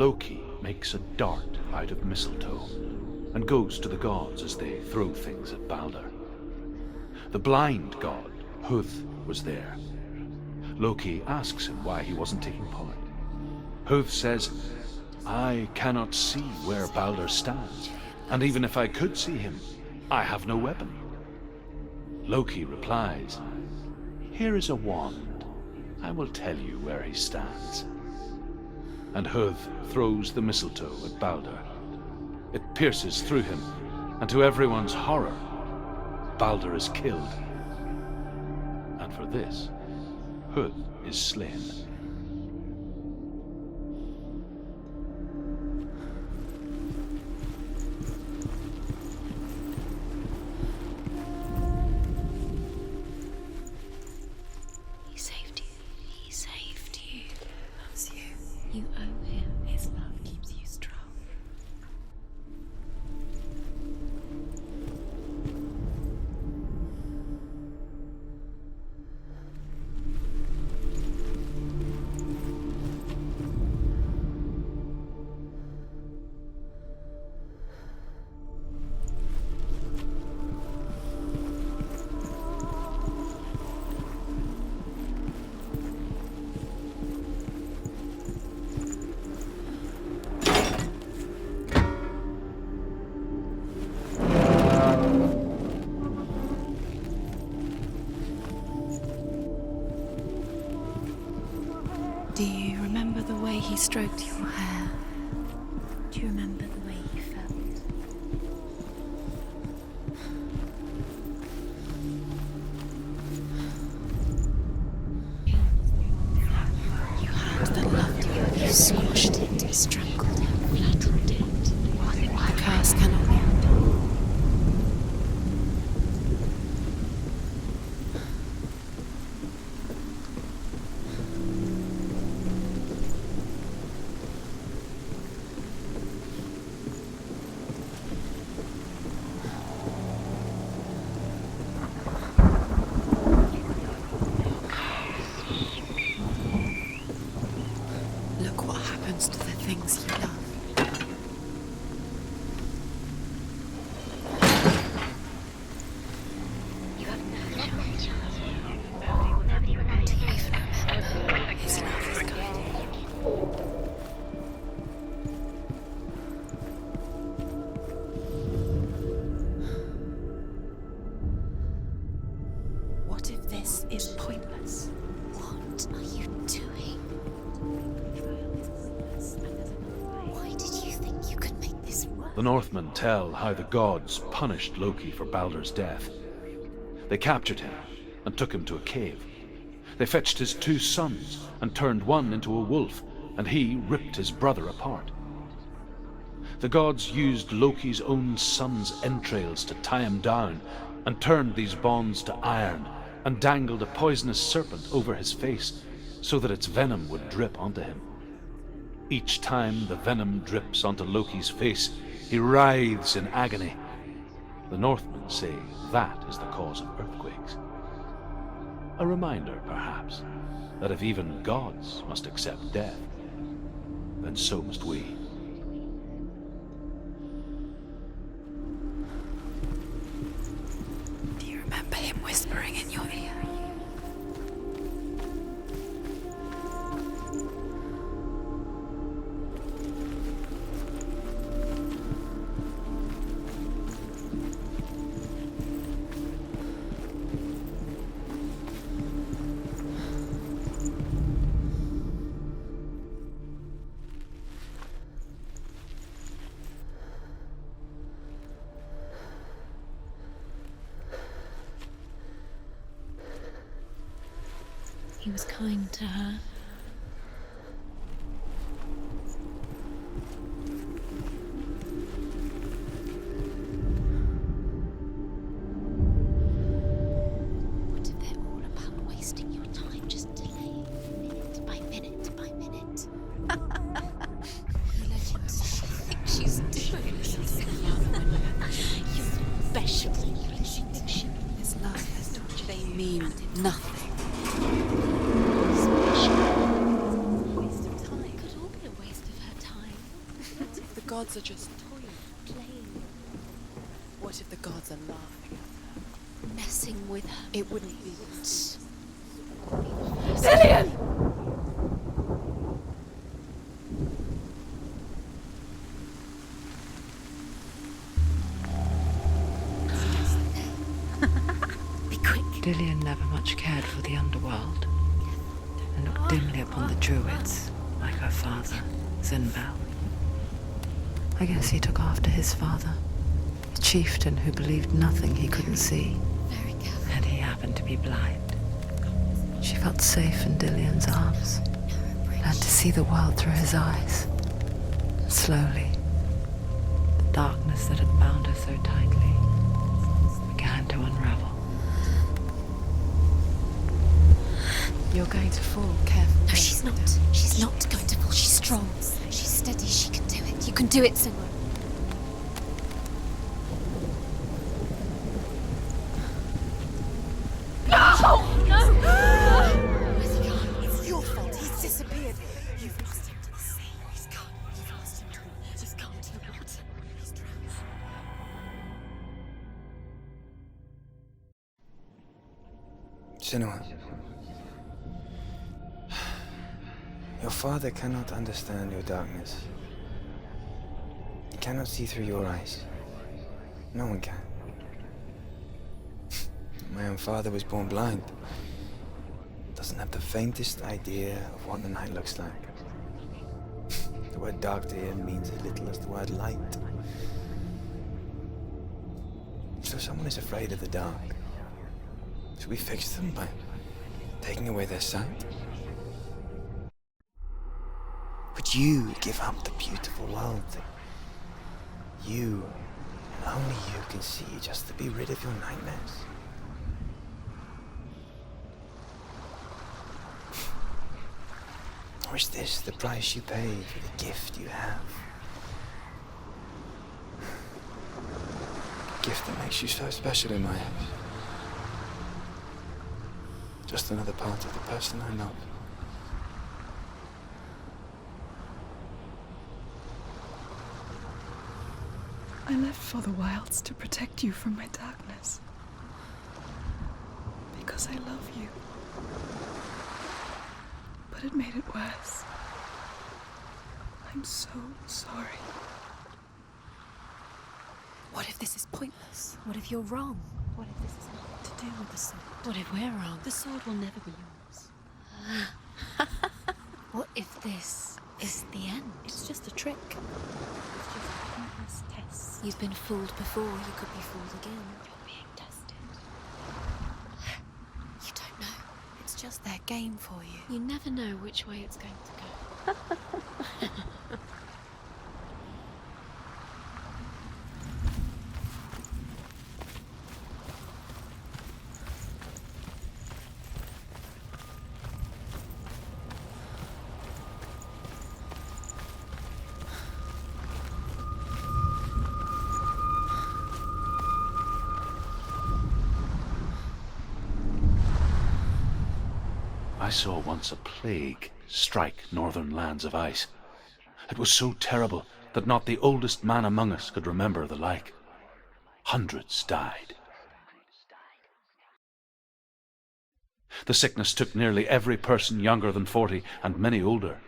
Loki makes a dart out of mistletoe and goes to the gods as they throw things at Balder. The blind god, Huth, was there. Loki asks him why he wasn't taking part. Huth says, I cannot see where Balder stands, and even if I could see him, I have no weapon. Loki replies, Here is a wand. I will tell you where he stands. And Huth throws the mistletoe at Balder. It pierces through him, and to everyone's horror, Balder is killed. And for this, Huth is slain. He saved you. He saved you. Loves you. You owe him. His love keeps you strong. stroked your hair, do you remember the way you felt? You had the loved you. You squashed it, strangled it, flattened it. The curse cannot be undone. Look what happens to the things you love. You have no choice. Do you even remember his love is guiding you? What if this is pointless? What are you doing? Why did you think you could make this work? The Northmen tell how the gods punished Loki for Baldur's death. They captured him and took him to a cave. They fetched his 2 sons and turned one into a wolf, and he ripped his brother apart. The gods used Loki's own son's entrails to tie him down and turned these bonds to iron and dangled a poisonous serpent over his face so that its venom would drip onto him. Each time the venom drips onto Loki's face, he writhes in agony. The Northmen say that is the cause of earthquakes. A reminder, perhaps, that if even gods must accept death, then so must we. Do you remember him whispering in your ear? He was kind to her. What if they're all about wasting your time, just delaying minute by minute by minute? You let him think she's doing you special relationship. His love has taught you they mean nothing. Gods are just toying, playing. What if the gods are laughing at her? Messing with her? It wouldn't be worse. Zillion! Be quick. Dillion never much cared for the underworld and looked dimly upon the druids, like her father, Zinbel. I guess he took after his father, a chieftain who believed nothing he couldn't see. And he happened to be blind. She felt safe in Dillion's arms, learned to see the world through his eyes. And slowly, the darkness that had bound her so tightly began to unravel. You're going to fall, careful. No, she's not. She's not going to fall. She's strong. She's steady. She can do it. You can do it, Senua. No! No! Where's he gone? It's your fault. He's disappeared. You've lost him to the sea. He's gone. You've lost him to the... He's gone to the water. He's drowned. Senua. Your father cannot understand your darkness. He cannot see through your eyes. No one can. My own father was born blind. Doesn't have the faintest idea of what the night looks like. The word dark to him means as little as the word light. So if someone is afraid of the dark, should we fix them by taking away their sight? Would you give up the beautiful world that you, and only you, can see just to be rid of your nightmares? Or is this the price you pay for the gift you have? A gift that makes you so special in my eyes. Just another part of the person I love. I left for the wilds to protect you from my darkness. Because I love you. But it made it worse. I'm so sorry. What if this is pointless? What if you're wrong? What if this is nothing to do with the sword? What if we're wrong? The sword will never be yours. What if this is the end? It's just a trick. It's just a pointless test. You've been fooled before, you could be fooled again. You're being tested. You don't know. It's just their game for you. You never know which way it's going to go. I saw once a plague strike northern lands of ice. It was so terrible that not the oldest man among us could remember the like. Hundreds died. The sickness took nearly every person younger than 40 and many older,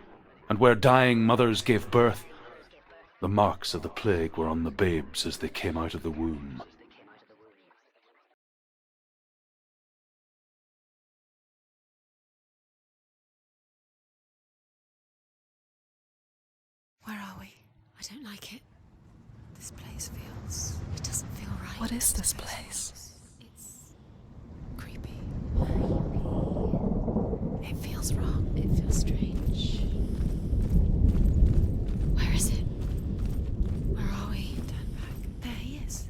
and where dying mothers gave birth, the marks of the plague were on the babes as they came out of the womb. Where are we? I don't like it. This place feels... It doesn't feel right. What is this place? It's... creepy. It feels wrong. It feels strange. Where is it? Where are we? Turn back. There he is.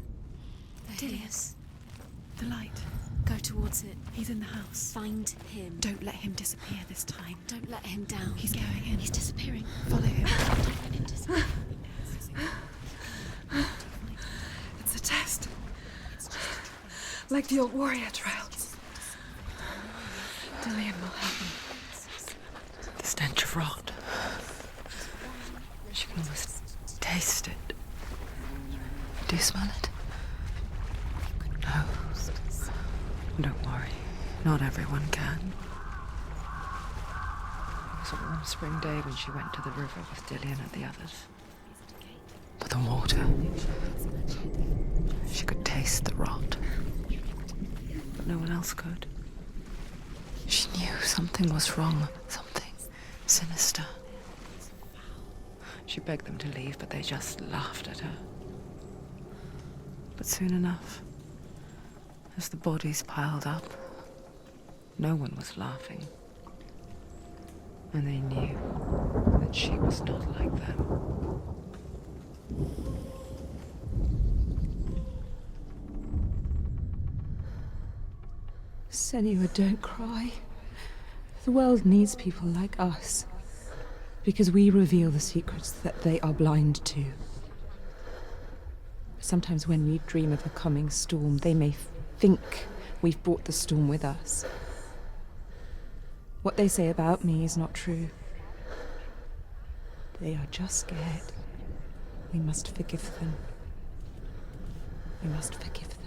There he is. The light. Go towards it. He's in the house. Find him. Don't let him disappear this time. Don't let him down. He's going in. He's disappearing. Follow him. Don't let him disappear. It's a test. Like the old warrior trials. Dillian will help me. The stench of rot. She can almost taste it. Do you smell it? No. Don't worry. Not everyone can. It was a warm spring day when she went to the river with Dillian and the others. But the water... She could taste the rot. But no one else could. She knew something was wrong. Something sinister. She begged them to leave, but they just laughed at her. But soon enough, as the bodies piled up, no one was laughing. And they knew that she was not like them. Senua, don't cry. The world needs people like us. Because we reveal the secrets that they are blind to. Sometimes when we dream of a coming storm, they may think we've brought the storm with us. What they say about me is not true. They are just scared. We must forgive them. We must forgive them.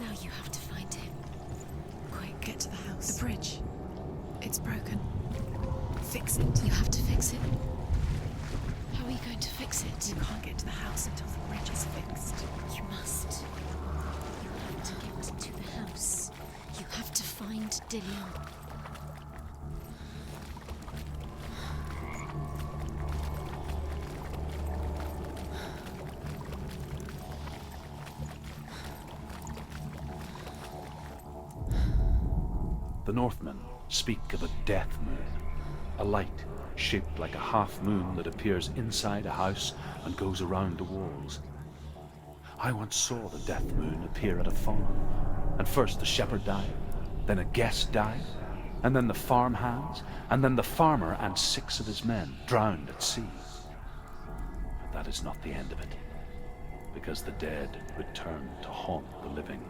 Now you have to find him. Quick, get to the house. The bridge. It's broken. Fix it. You have to fix it. How are you going to fix it? You can't get to the house until the bridge is fixed. You must. You have to get to the house. You have to find Dillion. The Northmen speak of a death moon, a light shaped like a half moon that appears inside a house and goes around the walls. I once saw the death moon appear at a farm, and first the shepherd died, then a guest died, and then the farm hands, and then the farmer and 6 of his men drowned at sea. But that is not the end of it, because the dead return to haunt the living.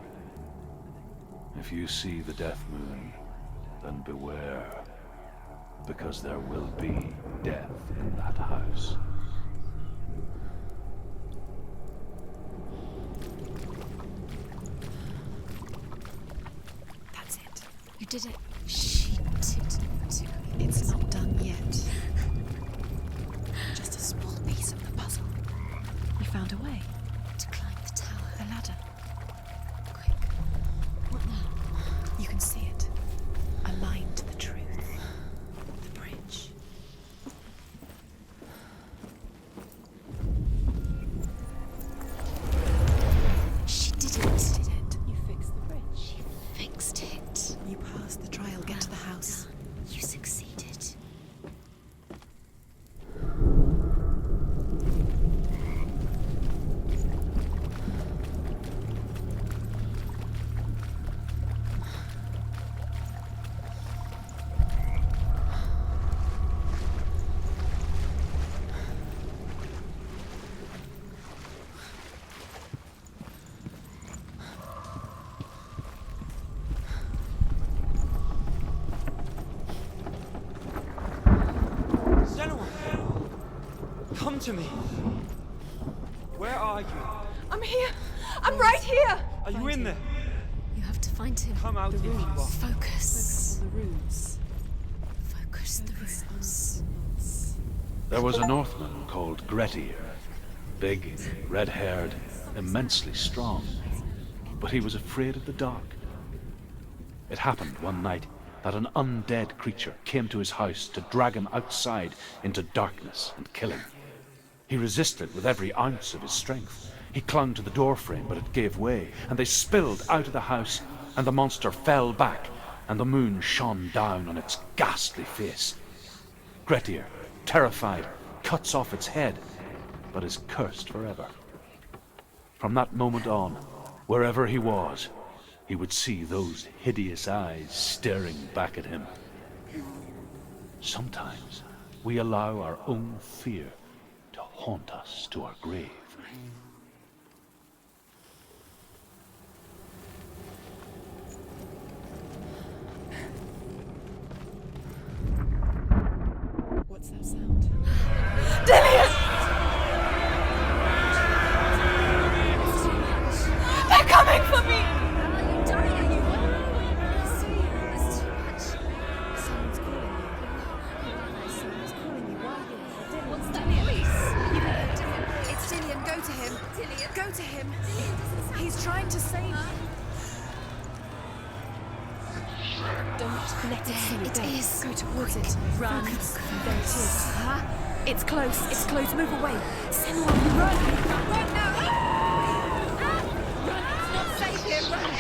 If you see the death moon, then beware, because there will be death in that house. That's it. You did it. She didn't. It's not done yet. Just a small piece of the puzzle. You found a way To climb the tower. the ladder. Quick. What now? You can see it. A line to the truth. The bridge. She did it. Did it. You fixed the bridge. She fixed it. You passed the trial. Get to the house. You succeeded. Senua! Come to me! Where are you? I'm here! I'm right here! Are you in there? You have to find him. Come out if you are. Focus. The runes. Focus the runes. There was a Northman called Grettir, big, red-haired, immensely strong, but he was afraid of the dark. It happened one night that an undead creature came to his house to drag him outside into darkness and kill him. He resisted with every ounce of his strength. He clung to the doorframe, but it gave way, and they spilled out of the house, and the monster fell back, and the moon shone down on its ghastly face. Grettir, terrified, cuts off its head, but is cursed forever. From that moment on, wherever he was, he would see those hideous eyes staring back at him. Sometimes we allow our own fear to haunt us to our grave. What's that sound? They're coming for me! Someone's calling you. What's that voice? It's Dillion. Go to him. Go to him. He's trying to save you. Don't let it see you. It is. Go towards it. Run. There it is. It's close. It's close. Move away. Senua, run. Run now. Run. It's not safe here. Run.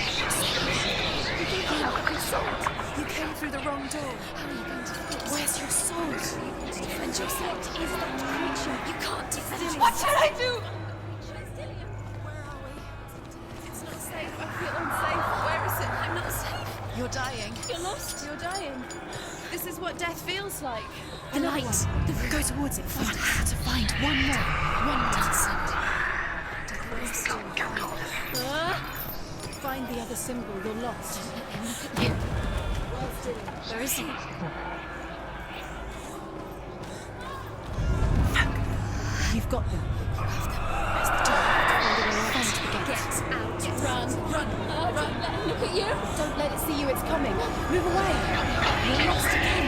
You think you have a good sword? You came through the wrong door. How are you going to do it? Where's your sword? To defend yourself. Is that creature? You can't defend yourself. What should I do? Where are we? It's not safe. I feel unsafe. Where is it? I'm not safe. You're dying. You're lost. You're dying. This is what death feels like. The light. The Go towards it. Find how to find one more. One more. Find the other symbol. You're lost. look at you. Where is he? You've got them. Where's the door? Find the gate. Get out. Run. Run. Don't let him look at you. Don't let it see you. It's coming. Move away. You're lost again.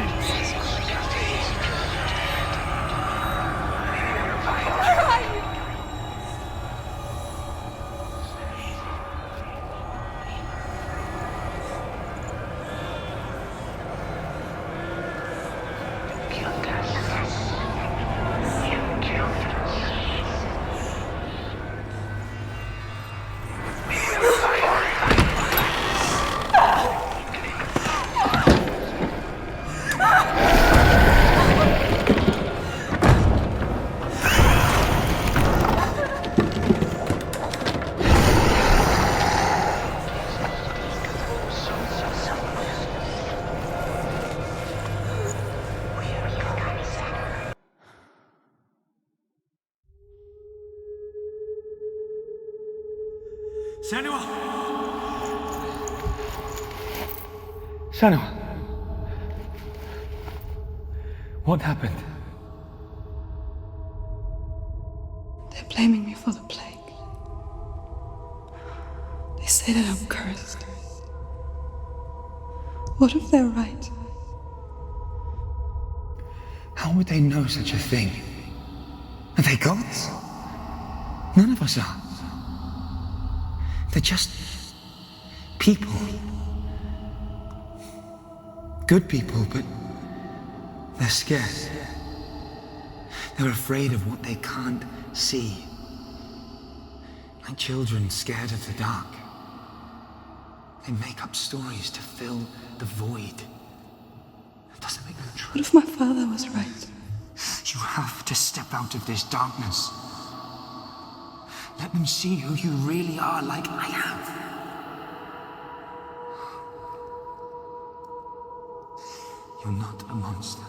Senua! Senua! What happened? They're blaming me for the plague. They say that I'm cursed. What if they're right? How would they know such a thing? Are they gods? None of us are. They're just people. Good people, but they're scared. They're afraid of what they can't see. Like children scared of the dark. They make up stories to fill the void. That doesn't make them true. What if my father was right? You have to step out of this darkness. Let them see who you really are, like I have. You're not a monster.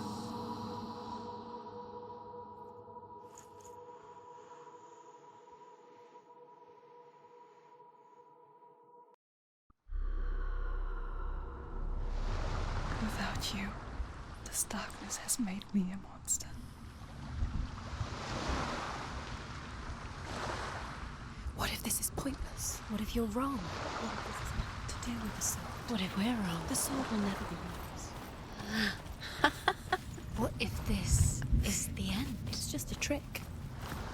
Without you, this darkness has made me a monster. What if this is pointless? What if you're wrong? What if this has nothing to do with the sword? What if we're wrong? The sword will never be yours. What if this is the end? It's just a trick.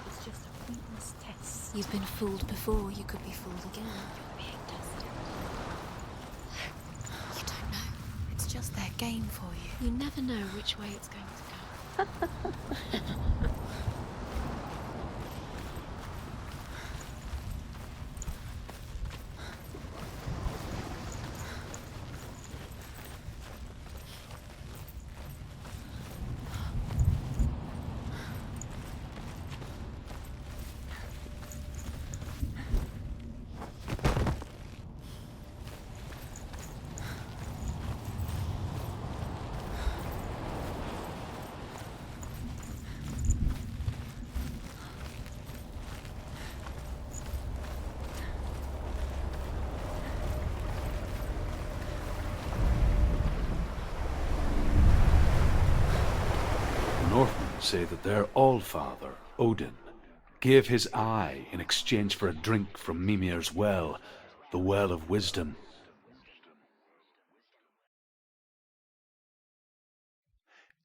It's just a pointless test. You've been fooled before, you could be fooled again. You're being tested. You don't know. It's just their game for you. You never know which way it's going to go. Say that their Allfather, Odin, gave his eye in exchange for a drink from Mimir's well, the well of wisdom.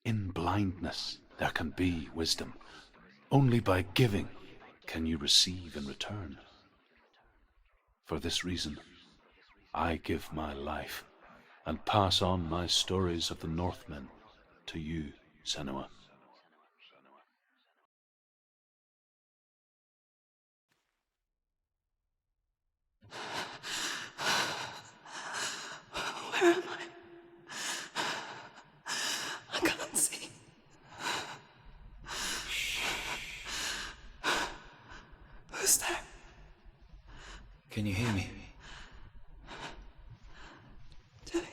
In blindness there can be wisdom. Only by giving can you receive in return. For this reason, I give my life and pass on my stories of the Northmen to you, Senua. Where am I? I can't see. Who's there? Can you hear me? Dillian.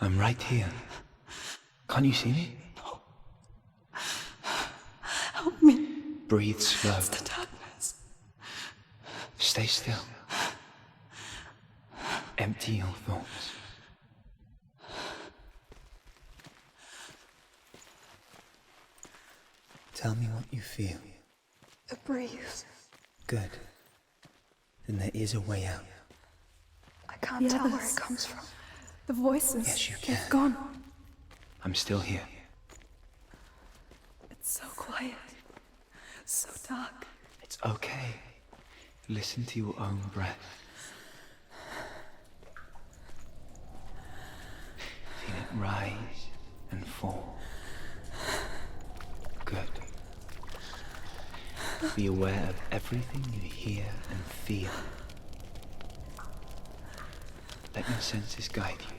I'm right here. Can't you see me? No. Help me. Breathe slow. It's the darkness. Stay still. Empty your thoughts. Tell me what you feel. The breeze. Good. Then there is a way out. I can't tell where it comes from. The voices. Yes, you can. They've gone. I'm still here. It's so quiet. So dark. It's okay. Listen to your own breath. Feel it rise and fall. Good. Be aware of everything you hear and feel. Let your senses guide you.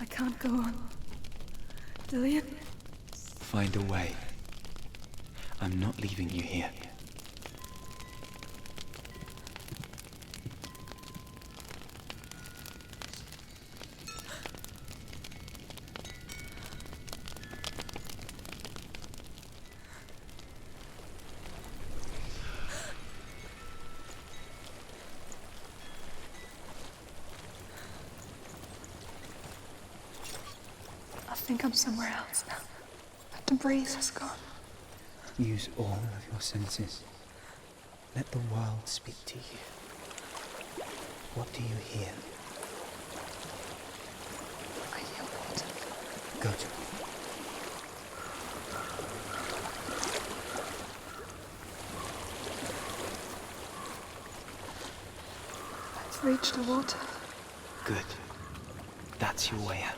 I can't go on. Dillian? find a way. I'm not leaving you here. I think I'm somewhere else now. The breeze has gone. Use all of your senses. Let the world speak to you. What do you hear? I hear water. Good. I've reached the water. Good. That's your way out.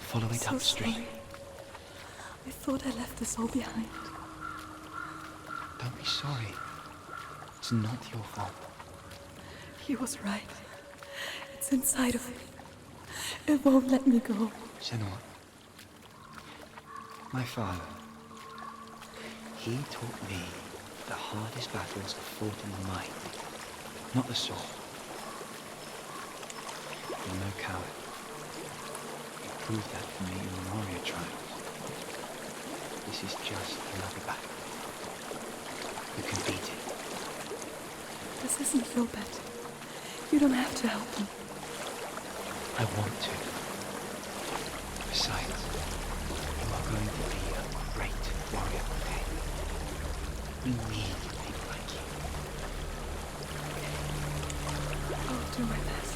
Follow it So upstream. sorry. I thought I left this all behind. Don't be sorry. It's not your fault. He was right. It's inside of me. It won't let me go. Senua. My father. He taught me the hardest battles are fought in the mind, not the soul. You're no coward. You proved that for me in the warrior trials. This is just another battle. You can beat it. This isn't your battle. You don't have to help me. I want to. Besides, you are going to be a great warrior, okay? We need people like you. I'll do my best.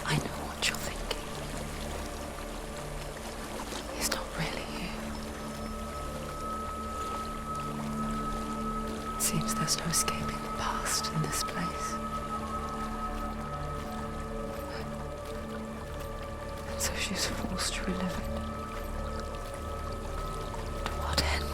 I know what you're thinking. He's not really here. Seems there's no escaping the past in this place. And so she's forced to relive it. To what end?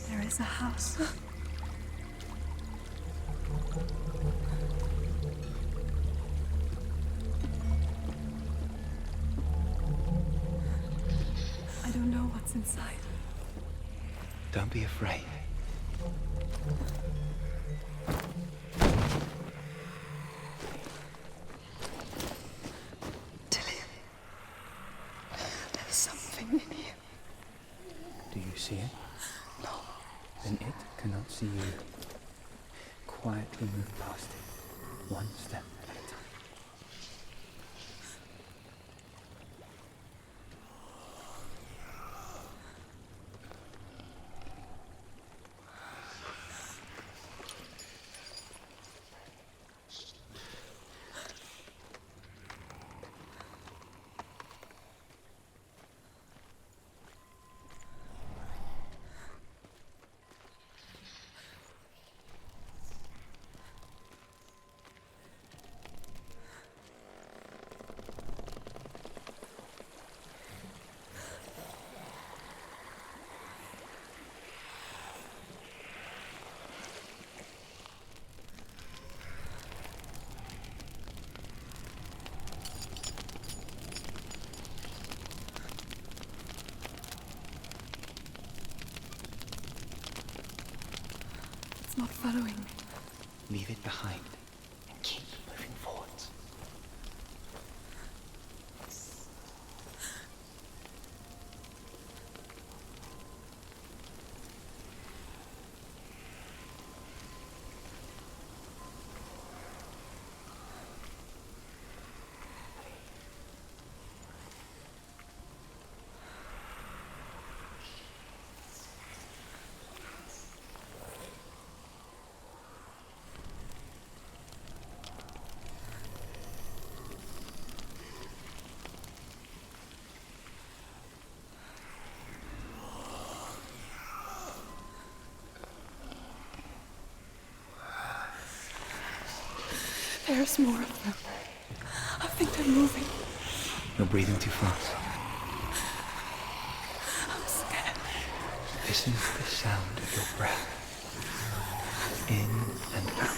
There is a house. I don't know what's inside. Don't be afraid. Tilly, there's something in here. Do you see it? No. Then it cannot see you. Quietly move past it, one step at a time. It's not following me. Leave it behind and keep moving forwards. There's more of them. I think I'm moving. You're breathing too fast. I'm scared. Listen to the sound of your breath. In and out.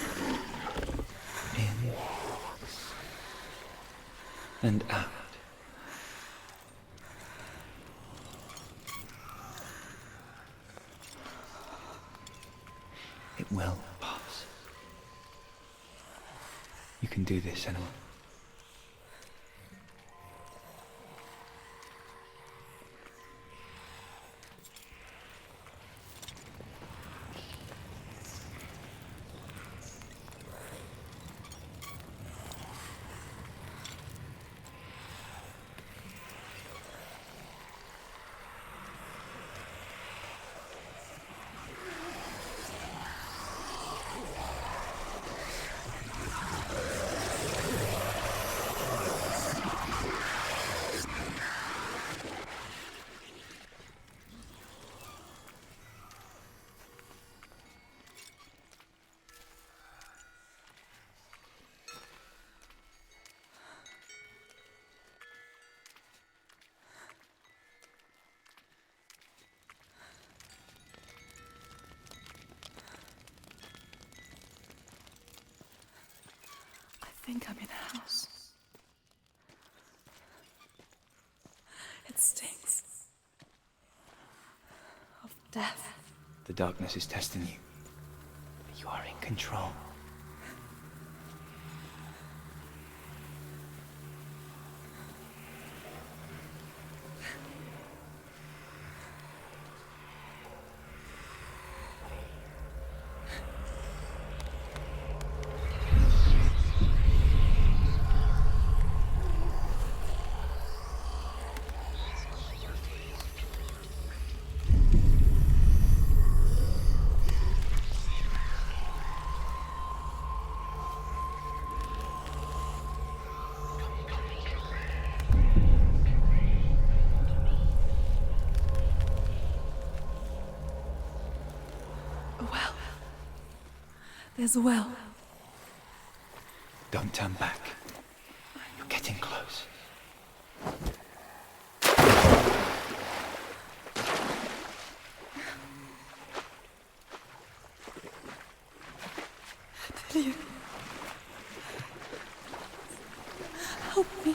In and out. It will pass. You can do this, Senua. I think I'm in a house. It stinks of death. The darkness is testing you. But you are in control. There's a well. Don't turn back. You're getting close. Delia. Help me.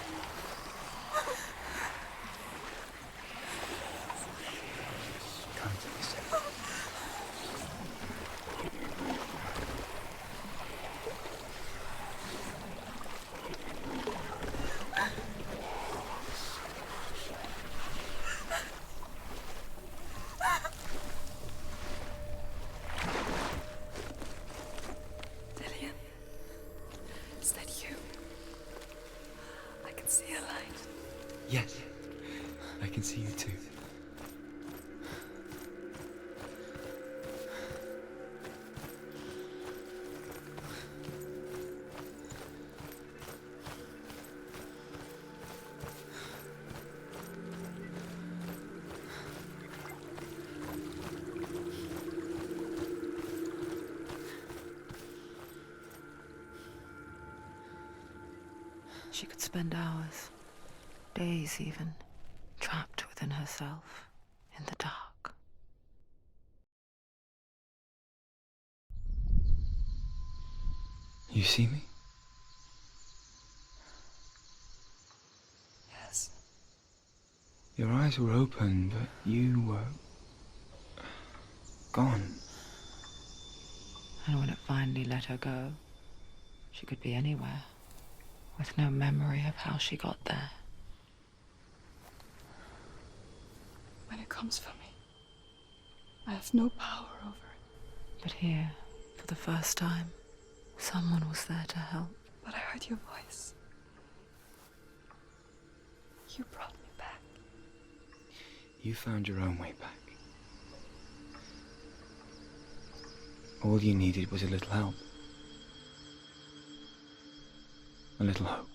Come to me, Senua. Yes, I can see you too. She could spend hours, days even, trapped within herself, in the dark. You see me? Yes. Your eyes were open, but you were gone. And when it finally let her go, she could be anywhere, with no memory of how she got there. When it comes for me, I have no power over it. But here, for the first time, someone was there to help. But I heard your voice. You brought me back. You found your own way back. All you needed was a little help. A little hope.